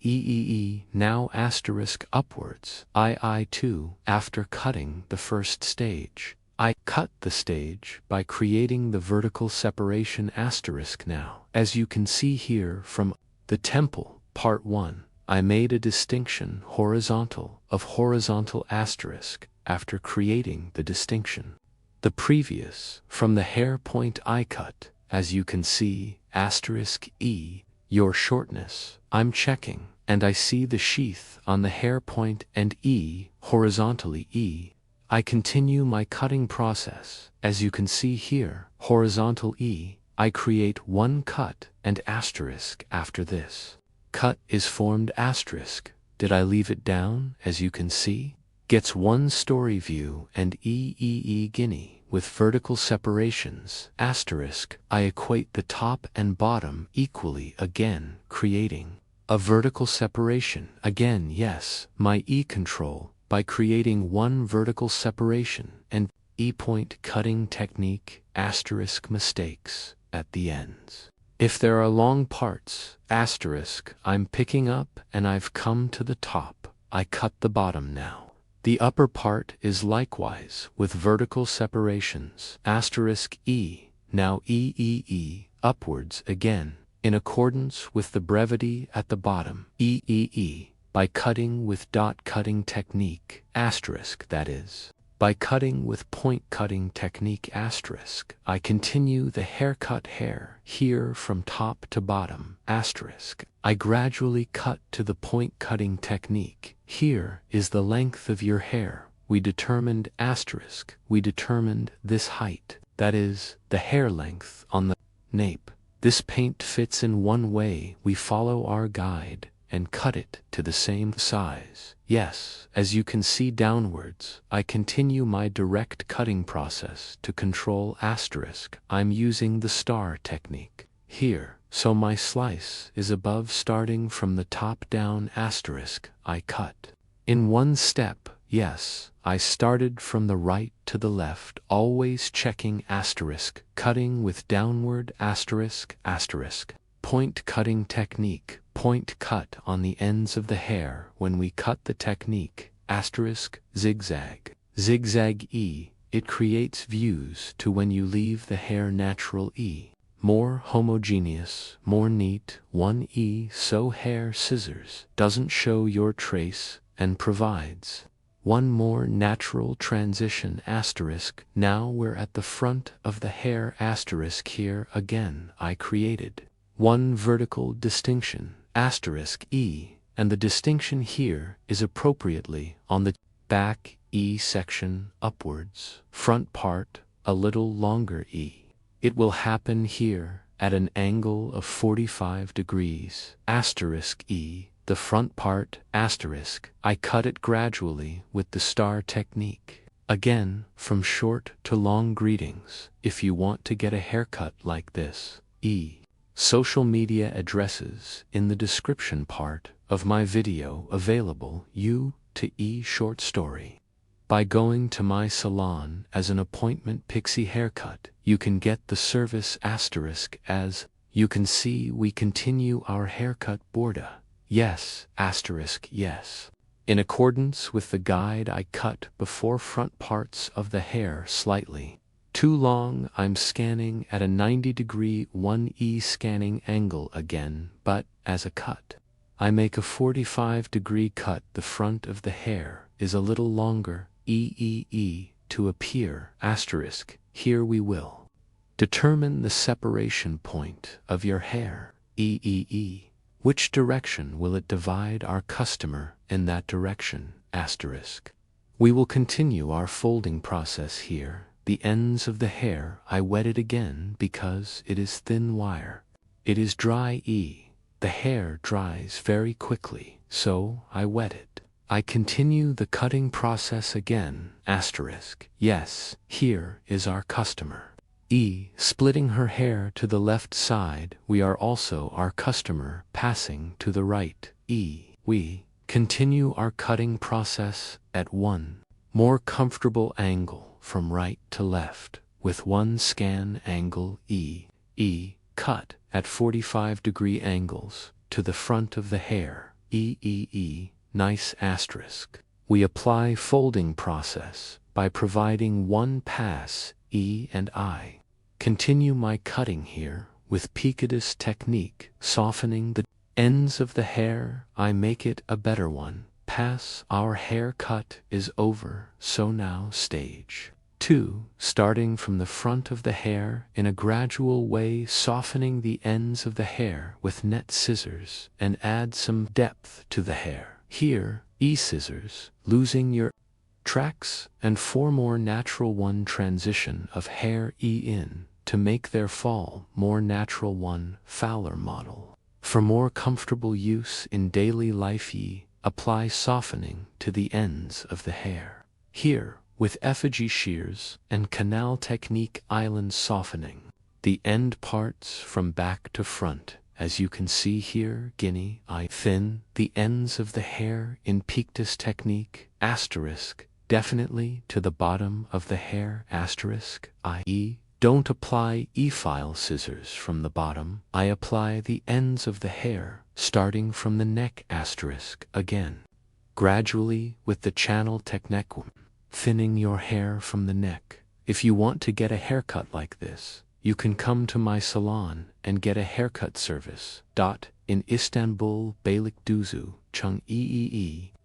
now asterisk upwards, II, after cutting the first stage. I cut the stage by creating the vertical separation asterisk now. As you can see here from the temple, part 1, I made a distinction horizontal of horizontal asterisk after creating the distinction. The previous, from the hair point I cut, as you can see, asterisk E, your shortness, I'm checking, and I see the sheath on the hair point and E, horizontally E. I continue my cutting process. As you can see here, horizontal E, I create one cut and asterisk after this. Cut is formed asterisk. Did I leave it down, as you can see? Gets one story view and guinea. With vertical separations, asterisk, I equate the top and bottom equally again, creating a vertical separation. Again, yes, my E control, by creating one vertical separation, and point cutting technique asterisk mistakes at the ends. If there are long parts asterisk I'm picking up and I've come to the top, I cut the bottom now. The upper part is likewise with vertical separations asterisk E, now E, upwards again, in accordance with the brevity at the bottom E, by cutting with dot cutting technique asterisk that is. By cutting with point cutting technique asterisk, I continue the haircut hair here from top to bottom asterisk. I gradually cut to the point cutting technique. Here is the length of your hair. We determined asterisk. We determined this height, that is, the hair length on the nape. This paint fits in one way. We follow our guide and cut it to the same size. Yes, as you can see downwards, I continue my direct cutting process to control asterisk. I'm using the star technique here, so my slice is above starting from the top down asterisk. I cut in one step. Yes, I started from the right to the left, always checking asterisk, cutting with downward asterisk. Point cutting technique. Point cut on the ends of the hair when we cut the technique asterisk zigzag. Zigzag E, it creates views to when you leave the hair natural E. More homogeneous, more neat, 1E so hair scissors doesn't show your trace and provides one more natural transition asterisk. Now we're at the front of the hair asterisk here again. I created one vertical distinction asterisk E, and the distinction here is appropriately on the back E section upwards, front part a little longer E. It will happen here at an angle of 45 degrees asterisk E, the front part asterisk. I cut it gradually with the star technique. Again, from short to long greetings, if you want to get a haircut like this, E. Social media addresses in the description part of my video available U to E short story. By going to my salon as an appointment pixie haircut, you can get the service asterisk. As you can see, we continue our haircut borda. Yes, asterisk yes. In accordance with the guide, I cut before front parts of the hair slightly too long. I'm scanning at a 90-degree 1E scanning angle again, but as a cut, I make a 45-degree cut. The front of the hair is a little longer E to appear asterisk. Here we will determine the separation point of your hair E. Which direction will it divide our customer in that direction asterisk. We will continue our folding process here. The ends of the hair I wet it again because it is thin wire. It is dry E. The hair dries very quickly, so I wet it. I continue the cutting process again asterisk. Yes, here is our customer E splitting her hair to the left side. We are also our customer passing to the right E. We continue our cutting process at one more comfortable angle from right to left with one scan angle E. Cut at 45-degree angles to the front of the hair E. Nice asterisk. We apply folding process by providing one pass E and I continue my cutting here with Picadus technique, softening the ends of the hair. I make it a better one. Pass. Our haircut is over, so now stage 2, starting from the front of the hair in a gradual way, softening the ends of the hair with net scissors and add some depth to the hair. Here, E scissors, losing your tracks, and 4 more natural one transition of hair E in to make their fall more natural one Fowler model. For more comfortable use in daily life E, apply softening to the ends of the hair. Here, with effigy shears and canal technique island softening the end parts from back to front. As you can see here, guinea I thin the ends of the hair in Pictus technique asterisk definitely to the bottom of the hair asterisk, i.e., don't apply E-file scissors from the bottom. I apply the ends of the hair, starting from the neck asterisk again. Gradually with the channel technique, thinning your hair from the neck. If you want to get a haircut like this, you can come to my salon and get a haircut service. In Istanbul, Beylikdüzü, Chung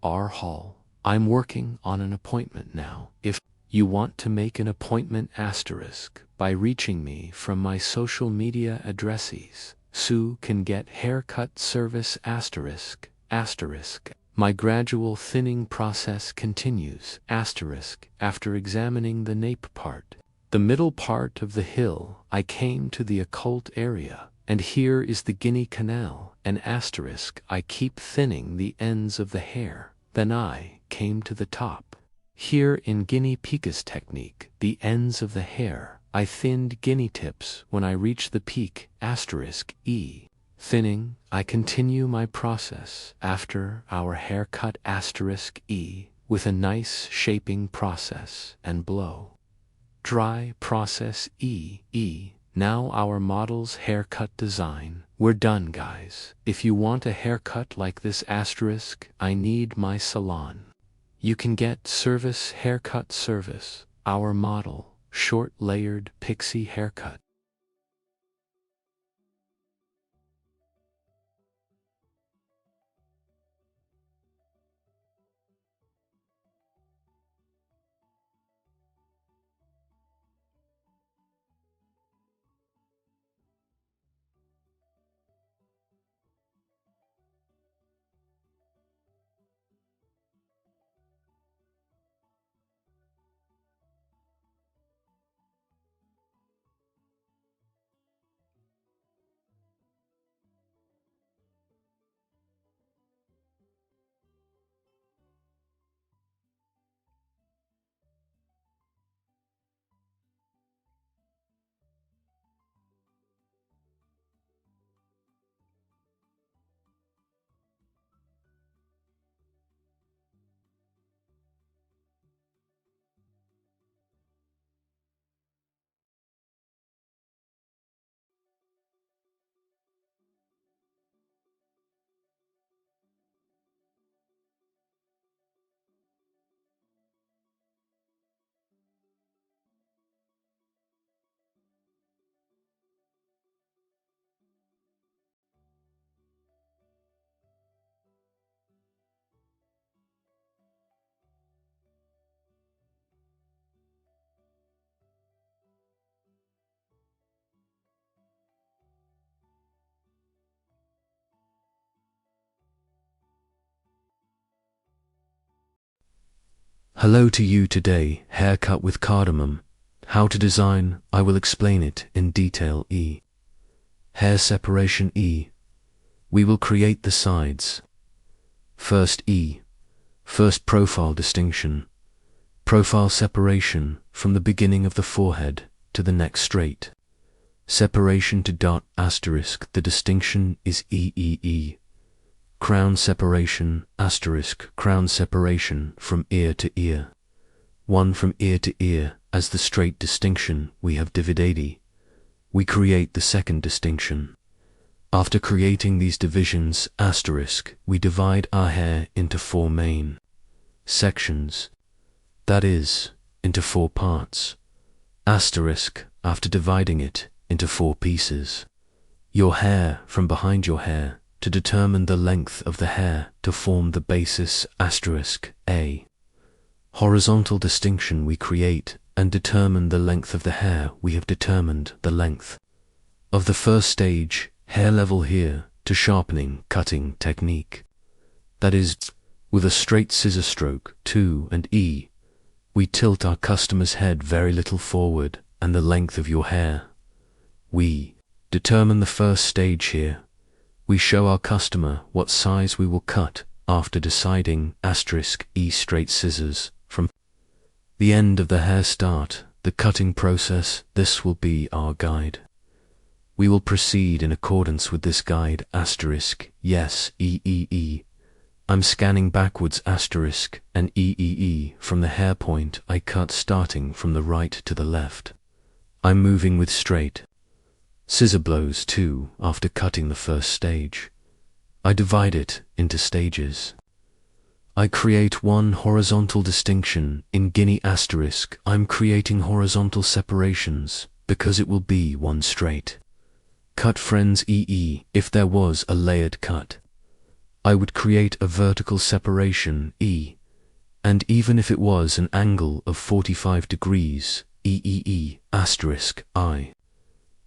R Hall. I'm working on an appointment now. If you want to make an appointment asterisk by reaching me from my social media addresses, Sue can get haircut service asterisk. My gradual thinning process continues asterisk after examining the nape part. The middle part of the hill, I came to the occult area, and here is the Guinea Canal, an asterisk. I keep thinning the ends of the hair. Then I came to the top. Here in Guinea Picas technique, the ends of the hair, I thinned guinea tips when I reach the peak asterisk E. Thinning, I continue my process after our haircut asterisk E with a nice shaping process and blow. Dry process E. Now our model's haircut design. We're done, guys. If you want a haircut like this asterisk, I need my salon. You can get service haircut service, our model, short layered pixie haircut. Hello to you today, haircut with cardamom. How to design, I will explain it in detail. Hair separation E. We will create the sides. First profile distinction. Profile separation from the beginning of the forehead to the neck straight. Separation to dot asterisk, the distinction is E. Crown separation asterisk, crown separation from ear to ear. One from ear to ear as the straight distinction we have divided. We create the second distinction. After creating these divisions asterisk, we divide our hair into 4 main sections, that is, into 4 parts, asterisk, after dividing it into 4 pieces. Your hair from behind your hair to determine the length of the hair to form the basis asterisk A. Horizontal distinction we create and determine the length of the hair. We have determined the length of the first stage, hair level here, to sharpening cutting technique. That is, with a straight scissor stroke, 2 and E, we tilt our customer's head very little forward and the length of your hair. We determine the first stage here. We show our customer what size we will cut after deciding asterisk E straight scissors from the end of the hair start, the cutting process. This will be our guide. We will proceed in accordance with this guide asterisk yes I'm scanning backwards asterisk and from the hair point I cut starting from the right to the left. I'm moving with straight scissor blows too after cutting the first stage. I divide it into stages. I create one horizontal distinction in guinea asterisk. I'm creating horizontal separations because it will be one straight cut. Friends, if there was a layered cut, I would create a vertical separation and even if it was an angle of 45 degrees asterisk, I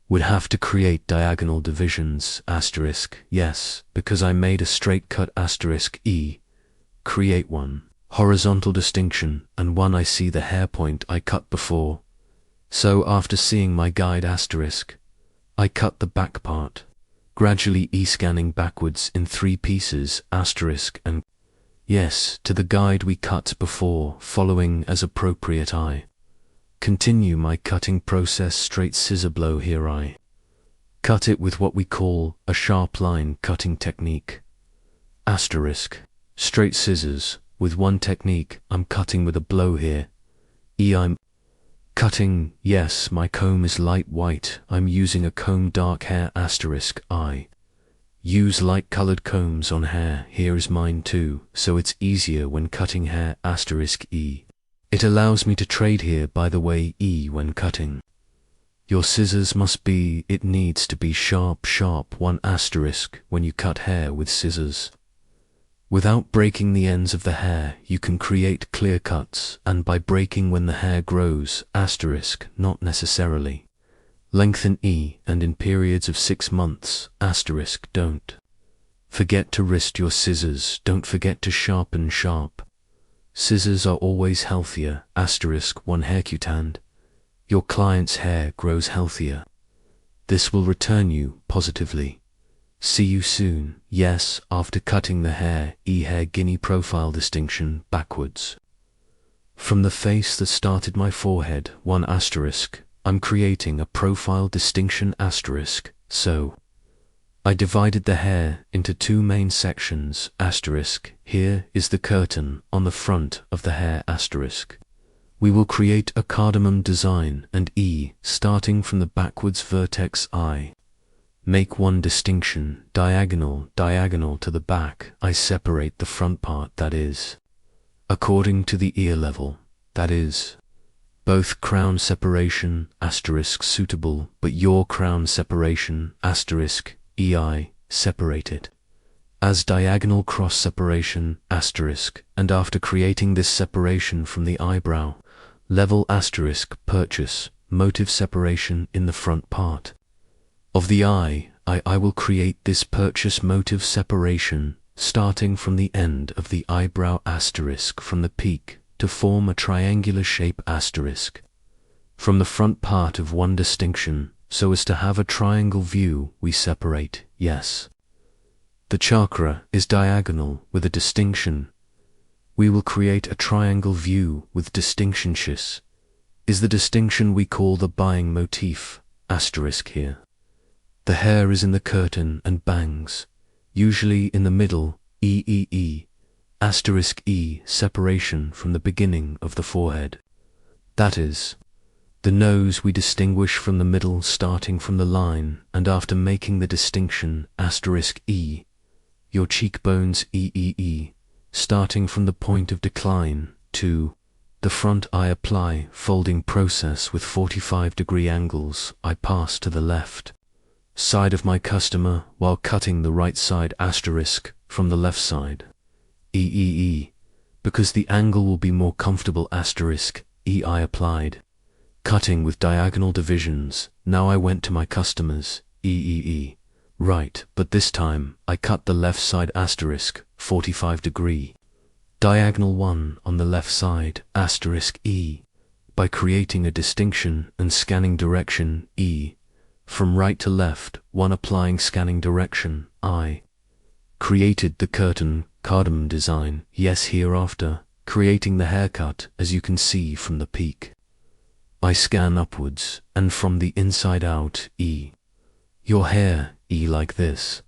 would have to create diagonal divisions asterisk, yes, because I made a straight cut asterisk create one horizontal distinction and one I see the hair point I cut before. So after seeing my guide asterisk, I cut the back part, gradually scanning backwards in 3 pieces asterisk and yes to the guide we cut before, following as appropriate. I continue my cutting process. Straight scissor blow here. I cut it with what we call a sharp line cutting technique asterisk. Straight scissors with one technique. I'm cutting with a blow here. I'm cutting, yes, my comb is light white. I'm using a comb dark hair asterisk. I use light colored combs on hair. Here is mine too, so it's easier when cutting hair asterisk It allows me to trade here, by the way, when cutting. Your scissors must be, it needs to be sharp one asterisk when you cut hair with scissors. Without breaking the ends of the hair, you can create clear cuts, and by breaking when the hair grows asterisk, not necessarily. Lengthen and in periods of 6 months asterisk. Don't forget to wrist your scissors. Don't forget to sharpen sharp. Scissors are always healthier asterisk. One haircut. Your client's hair grows healthier. This will return you positively. See you soon. Yes, after cutting the hair, hair guinea profile distinction backwards. From the face that started my forehead, one asterisk, I'm creating a profile distinction asterisk, so I divided the hair into 2 main sections asterisk. Here is the curtain on the front of the hair asterisk. We will create a cardamom design and starting from the backwards vertex I make one distinction diagonal to the back. I separate the front part, that is according to the ear level, that is both crown separation asterisk suitable, but your crown separation asterisk separate it as diagonal cross separation asterisk, and after creating this separation from the eyebrow level asterisk purchase motive separation in the front part of the eye. I will create this purchase motive separation starting from the end of the eyebrow asterisk from the peak to form a triangular shape asterisk from the front part of one distinction, so as to have a triangle view. We separate, yes. The chakra is diagonal with a distinction. We will create a triangle view with distinction. Shis is the distinction we call the buying motif asterisk here. The hair is in the curtain and bangs, usually in the middle, asterisk separation from the beginning of the forehead. That is, the nose we distinguish from the middle starting from the line, and after making the distinction asterisk your cheekbones starting from the point of decline to the front. I apply folding process with 45-degree angles. I pass to the left side of my customer while cutting the right side asterisk from the left side. Because the angle will be more comfortable asterisk I applied cutting with diagonal divisions. Now I went to my customers right, but this time I cut the left side asterisk 45-degree diagonal one on the left side asterisk by creating a distinction and scanning direction from right to left, one applying scanning direction. I created the curtain cardamom design, yes, hereafter creating the haircut as you can see from the peak. I scan upwards and from the inside out. Your hair like this.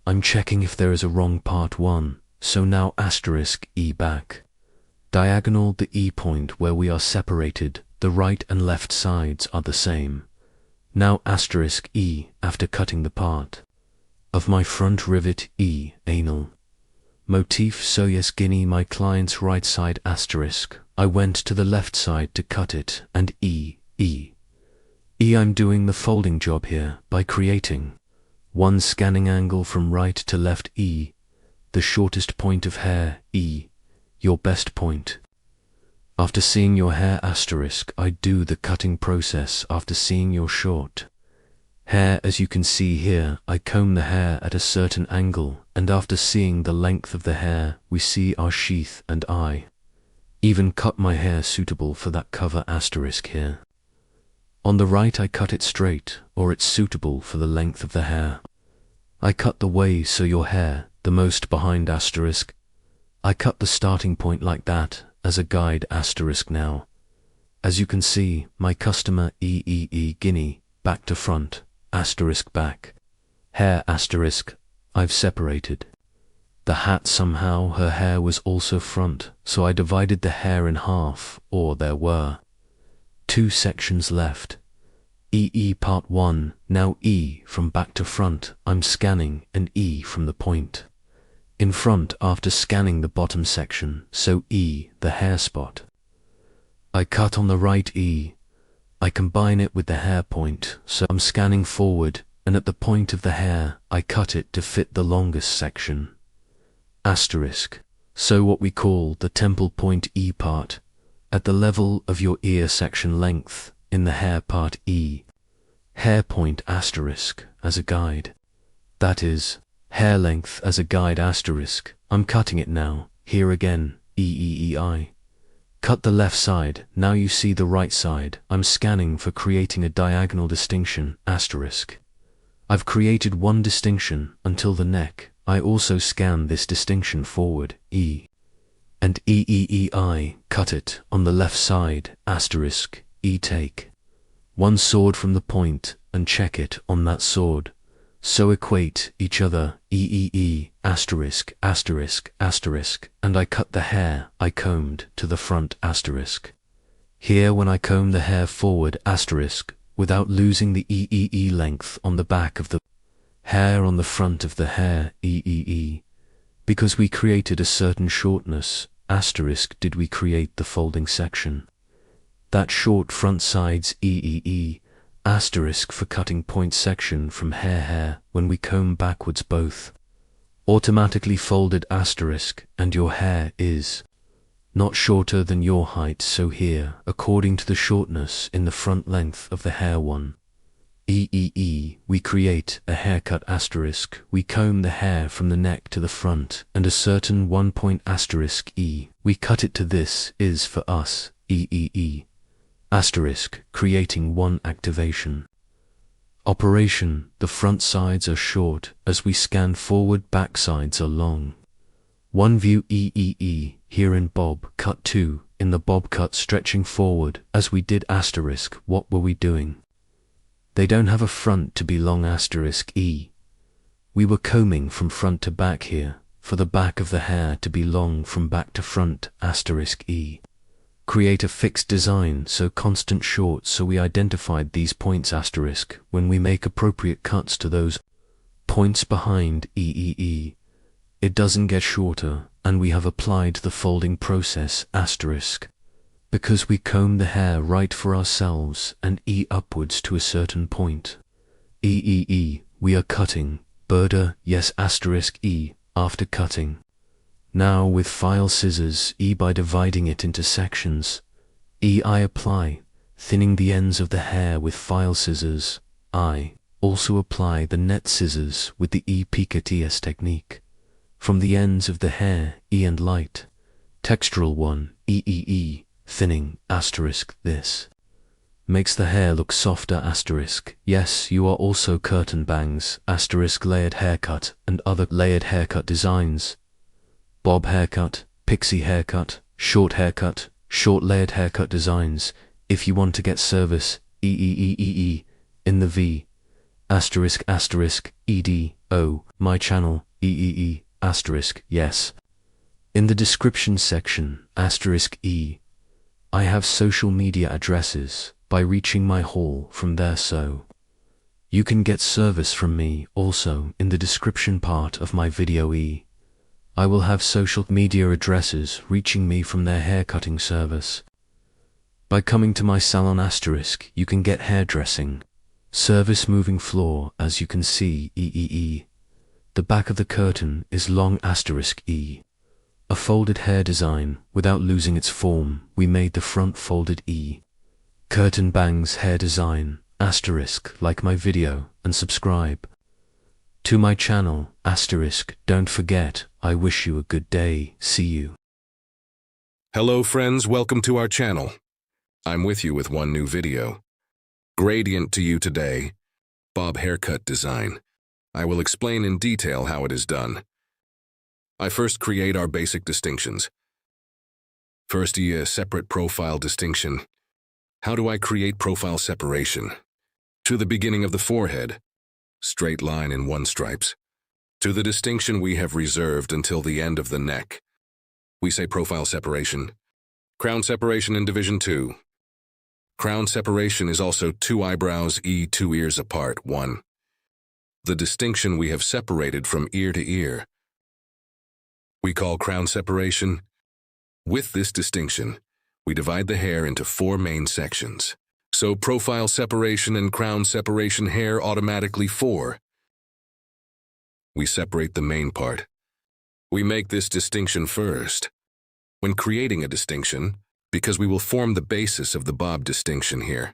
I'm checking if there is a wrong part 1, so now asterisk E back. Diagonal the E point where we are separated, the right and left sides are the same. Now asterisk E after cutting the part of my front rivet E, anal. Motif so yes guinea my client's right side asterisk. I went to the left side to cut it and E. I'm doing the folding job here by creating one scanning angle from right to left E, the shortest point of hair E, your best point. After seeing your hair asterisk, I do the cutting process after seeing your short hair. As you can see here, I comb the hair at a certain angle, and after seeing the length of the hair, we see our sheath, and I even cut my hair suitable for that cover asterisk here. On the right I cut it straight, or it's suitable for the length of the hair. I cut the way so your hair, the most behind asterisk. I cut the starting point like that, as a guide asterisk now. As you can see, my customer guinea, back to front, asterisk back. Hair asterisk, I've separated. The hat somehow her hair was also front, so I divided the hair in half, or there were 2 sections left. part 1, now E from back to front, I'm scanning an E from the point in front after scanning the bottom section, so E, the hair spot. I cut on the right E. I combine it with the hair point, so I'm scanning forward, and at the point of the hair, I cut it to fit the longest section. Asterisk. So what we call the temple point E part, at the level of your ear section length, in the hair part E. Hair point asterisk, as a guide. That is, hair length as a guide asterisk. I'm cutting it now, here again, I. Cut the left side, now you see the right side. I'm scanning for creating a diagonal distinction, asterisk. I've created one distinction until the neck. I also scan this distinction forward, E. And I cut it on the left side, asterisk, E take one sword from the point and check it on that sword. So equate each other, asterisk, asterisk, asterisk, and I cut the hair I combed to the front asterisk. Here when I comb the hair forward asterisk, without losing the length on the back of the hair on the front of the hair, because we created a certain shortness, asterisk did we create the folding section. That short front sides asterisk for cutting point section from hair when we comb backwards both. Automatically folded asterisk, and your hair is not shorter than your height, so here, according to the shortness in the front length of the hair one. We create a haircut asterisk, we comb the hair from the neck to the front, and a certain 1 point asterisk we cut it to this is for us, asterisk, creating one activation. Operation, the front sides are short, as we scan forward back sides are long. One view here in bob cut 2, in the bob cut stretching forward, as we did asterisk, what were we doing? They don't have a front to be long asterisk E. We were combing from front to back here, for the back of the hair to be long from back to front asterisk E. Create a fixed design, so constant short, so we identified these points asterisk when we make appropriate cuts to those points behind It doesn't get shorter, and we have applied the folding process asterisk. Because we comb the hair right for ourselves and E upwards to a certain point. We are cutting, border, yes asterisk E, after cutting. Now with file scissors E by dividing it into sections. I apply, thinning the ends of the hair with file scissors. I also apply the net scissors with the piquettes technique. From the ends of the hair, E and light. Textural one, thinning, asterisk, this. Makes the hair look softer, asterisk. Yes, you are also curtain bangs, asterisk layered haircut, and other layered haircut designs. Bob haircut, pixie haircut, short layered haircut designs. If you want to get service, in the V. asterisk asterisk EDO, my channel, asterisk, yes. In the description section, asterisk E, I have social media addresses by reaching my hall from there, so you can get service from me also in the description part of my video. I will have social media addresses reaching me from their haircutting service. By coming to my salon asterisk, you can get hairdressing, service moving floor, as you can see, The back of the curtain is long asterisk E. A folded hair design without losing its form, we made the front folded E. Curtain bangs hair design, asterisk, like my video and subscribe to my channel, asterisk, don't forget, I wish you a good day, see you. Hello friends, welcome to our channel. I'm with you with one new video. Gradient to you today, bob haircut design. I will explain in detail how it is done. I first create our basic distinctions. First, a separate profile distinction. How do I create profile separation? To the beginning of the forehead, straight line in one stripes. To the distinction we have reserved until the end of the neck. We say profile separation. Crown separation in division 2. Crown separation is also 2 eyebrows, 2 ears apart, 1. The distinction we have separated from ear to ear we call crown separation. With this distinction, we divide the hair into 4 main sections. So profile separation and crown separation hair automatically 4. We separate the main part. We make this distinction first. When creating a distinction, because we will form the basis of the bob distinction here.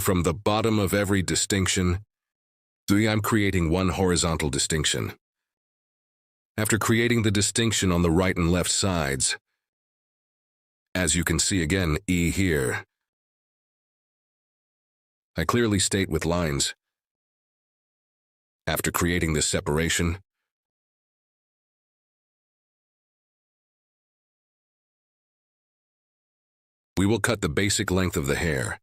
From the bottom of every distinction, I'm creating one horizontal distinction. After creating the distinction on the right and left sides, as you can see again, E here, I clearly state with lines. After creating this separation, we will cut the basic length of the hair.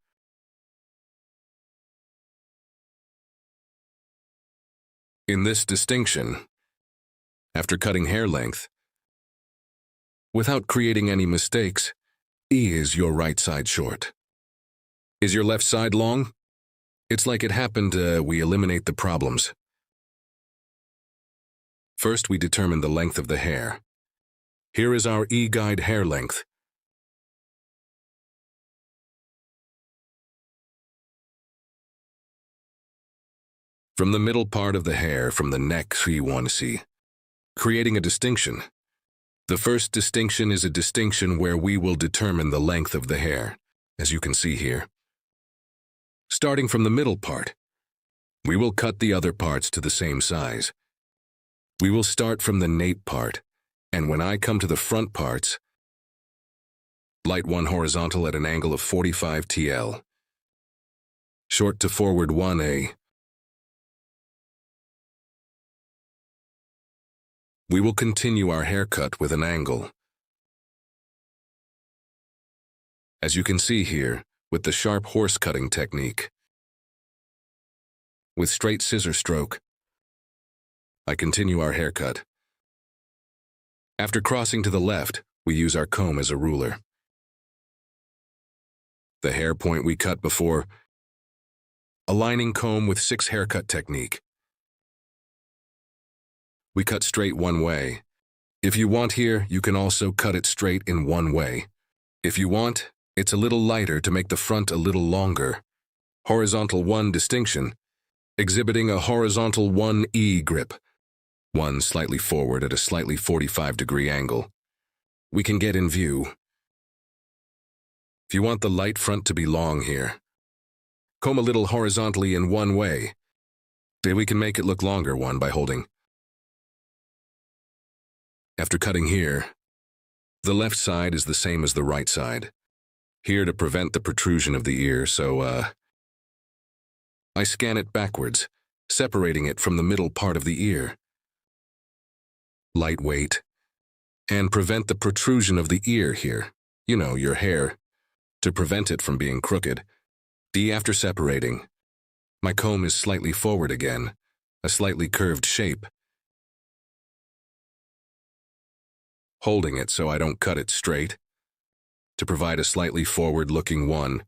In this distinction, after cutting hair length, without creating any mistakes, E is your right side short. Is your left side long? It's like it happened, we eliminate the problems. First, we determine the length of the hair. Here is our E-guide hair length. From the middle part of the hair, from the neck, we want to see. Creating a distinction. The first distinction is a distinction where we will determine the length of the hair, as you can see here. Starting from the middle part, we will cut the other parts to the same size. We will start from the nape part, and when I come to the front parts, light 1 horizontal at an angle of 45 TL. Short to forward 1A. We will continue our haircut with an angle. As you can see here, with the sharp horse cutting technique. With straight scissor stroke, I continue our haircut. After crossing to the left, we use our comb as a ruler. The hair point we cut before, aligning comb with 6 haircut technique. We cut straight one way. If you want here, you can also cut it straight in one way. If you want, it's a little lighter to make the front a little longer. Horizontal 1 distinction, exhibiting a horizontal 1E grip. 1 slightly forward at a slightly 45-degree angle. We can get in view. If you want the light front to be long here, comb a little horizontally in one way. Then we can make it look longer one by holding. After cutting here, the left side is the same as the right side. Here to prevent the protrusion of the ear, so I scan it backwards, separating it from the middle part of the ear. Lightweight, and prevent the protrusion of the ear here, you know, your hair, to prevent it from being crooked. After separating, My comb is slightly forward again, a slightly curved shape. Holding it so I don't cut it straight, to provide a slightly forward-looking one.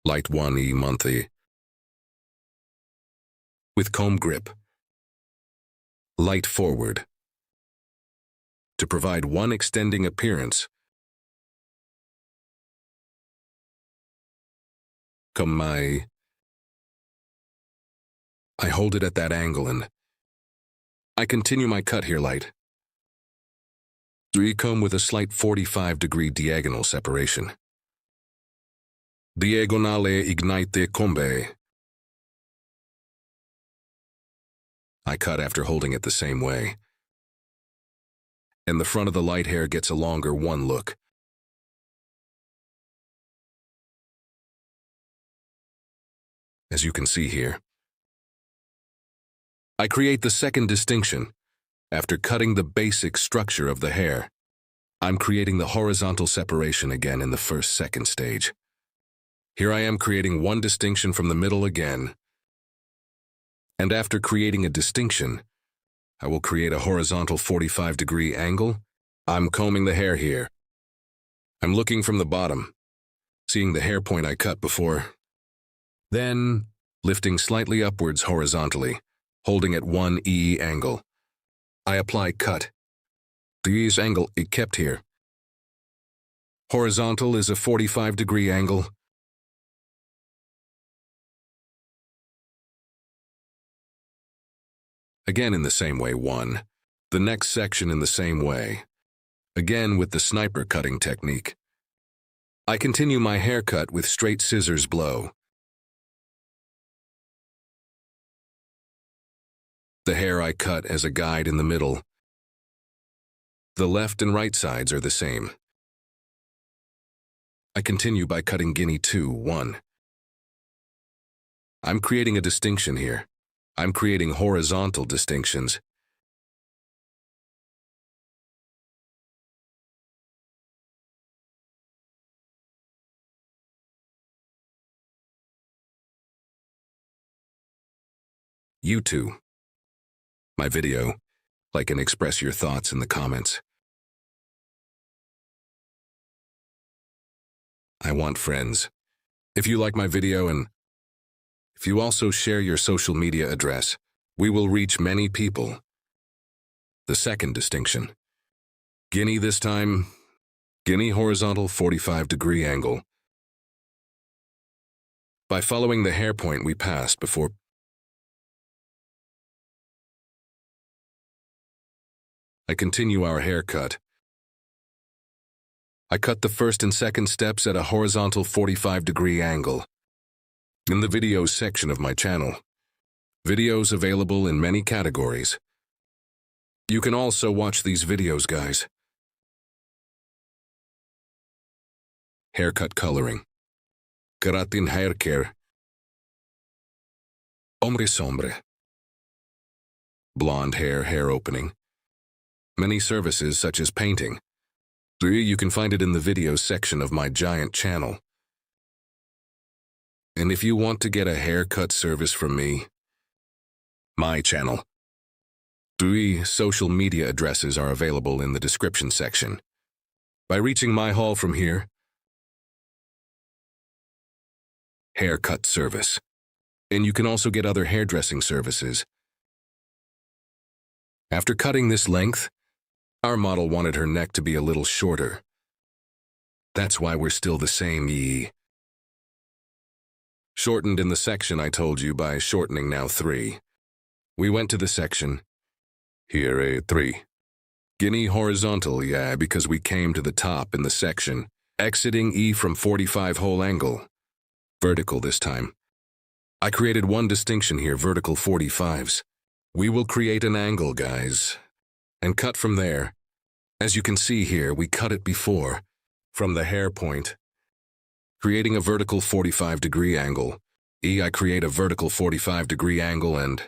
Light 1E monthly. With comb grip. Light forward. To provide one extending appearance. I hold it at that angle and I continue my cut here light. Comb with a slight 45-degree diagonal separation. Diagonale ignite combe. I cut after holding it the same way. And the front of the light hair gets a longer one look. As you can see here. I create the second distinction. After cutting the basic structure of the hair, I'm creating the horizontal separation again in the second stage. Here I am creating one distinction from the middle again. And after creating a distinction, I will create a horizontal 45-degree angle. I'm combing the hair here. I'm looking from the bottom, seeing the hair point I cut before. Then, lifting slightly upwards horizontally, holding at 1E angle. I apply cut. This angle is kept here. Horizontal is a 45-degree angle. Again in the same way, one. The next section in the same way. Again with the sniper cutting technique. I continue my haircut with straight scissors blow. The hair I cut as a guide in the middle. The left and right sides are the same. I continue by cutting Guinea 2, 1. I'm creating a distinction here. I'm creating horizontal distinctions. You too. My video, like and express your thoughts in the comments. I want friends. If you like my video and if you also share your social media address, we will reach many people. The second distinction. Guinea this time, Guinea horizontal 45-degree angle. By following the hair point we passed before, I continue our haircut. I cut the first and second steps at a horizontal 45-degree angle. In the videos section of my channel. Videos available in many categories. You can also watch these videos, guys. Haircut coloring. Keratin hair care. Ombre sombre. Blonde hair opening. Many services such as painting. You can find it in the videos section of my giant channel. And if you want to get a haircut service from me, my channel, 3 social media addresses are available in the description section. By reaching my hall from here, haircut service. And you can also get other hairdressing services. After cutting this length, our model wanted her neck to be a little shorter. That's why we're still the same ye. Shortened in the section I told you by shortening now 3. We went to the section. Here a 3. Guinea horizontal, yeah, because we came to the top in the section. Exiting E from 45 whole angle. Vertical this time. I created one distinction here, vertical 45s. We will create an angle, guys. And cut from there. As you can see here, we cut it before, from the hair point. Creating a vertical 45-degree angle. I create a vertical 45-degree angle and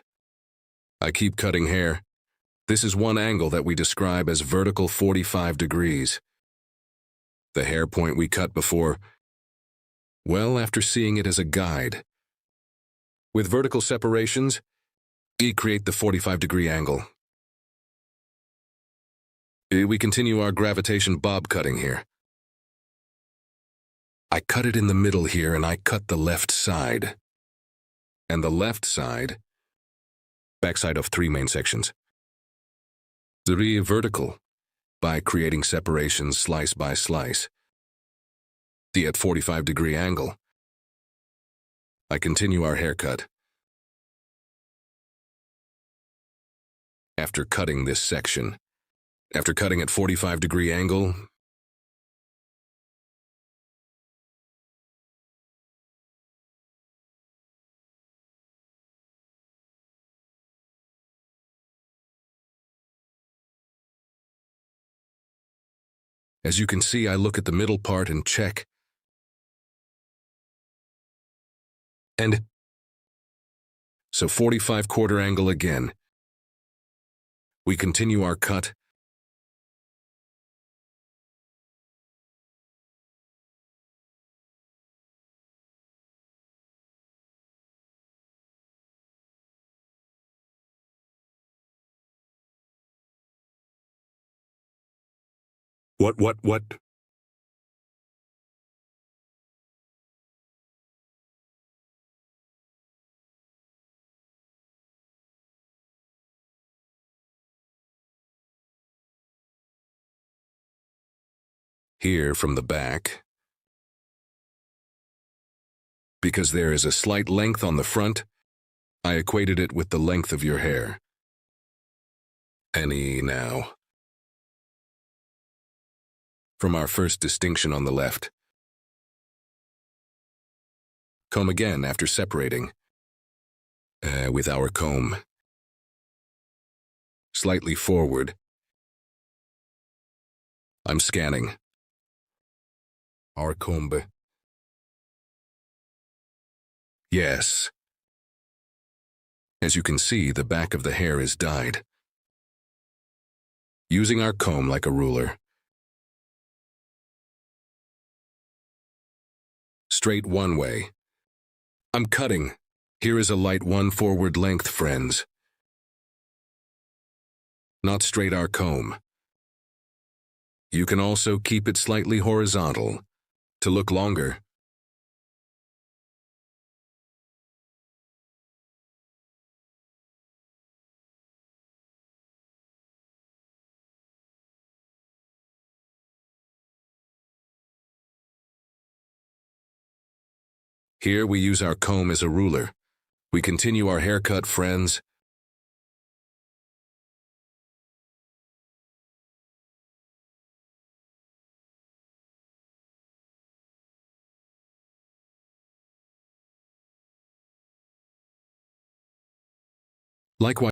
I keep cutting hair. This is one angle that we describe as vertical 45 degrees. The hair point we cut before, well, after seeing it as a guide, With vertical separations, we create the 45-degree angle. We continue our gravitation bob cutting here. I cut it in the middle here, and I cut the left side. And the left side, backside of 3 main sections. 3 vertical, by creating separations slice by slice. The at 45-degree angle. I continue our haircut. After cutting this section, after cutting at 45-degree angle, as you can see, I look at the middle part and check. And so 45-quarter angle again. We continue our cut. What? Here from the back. Because there is a slight length on the front, I equated it with the length of your hair. Any now. From our first distinction on the left. Comb again after separating. With our comb. Slightly forward. I'm scanning. Our comb. Yes. As you can see, the back of the hair is dyed. Using our comb like a ruler. Straight one way. I'm cutting. Here is a light 1 forward length, friends. Not straight our comb. You can also keep it slightly horizontal, to look longer. Here we use our comb as a ruler. We continue our haircut, friends. Likewise.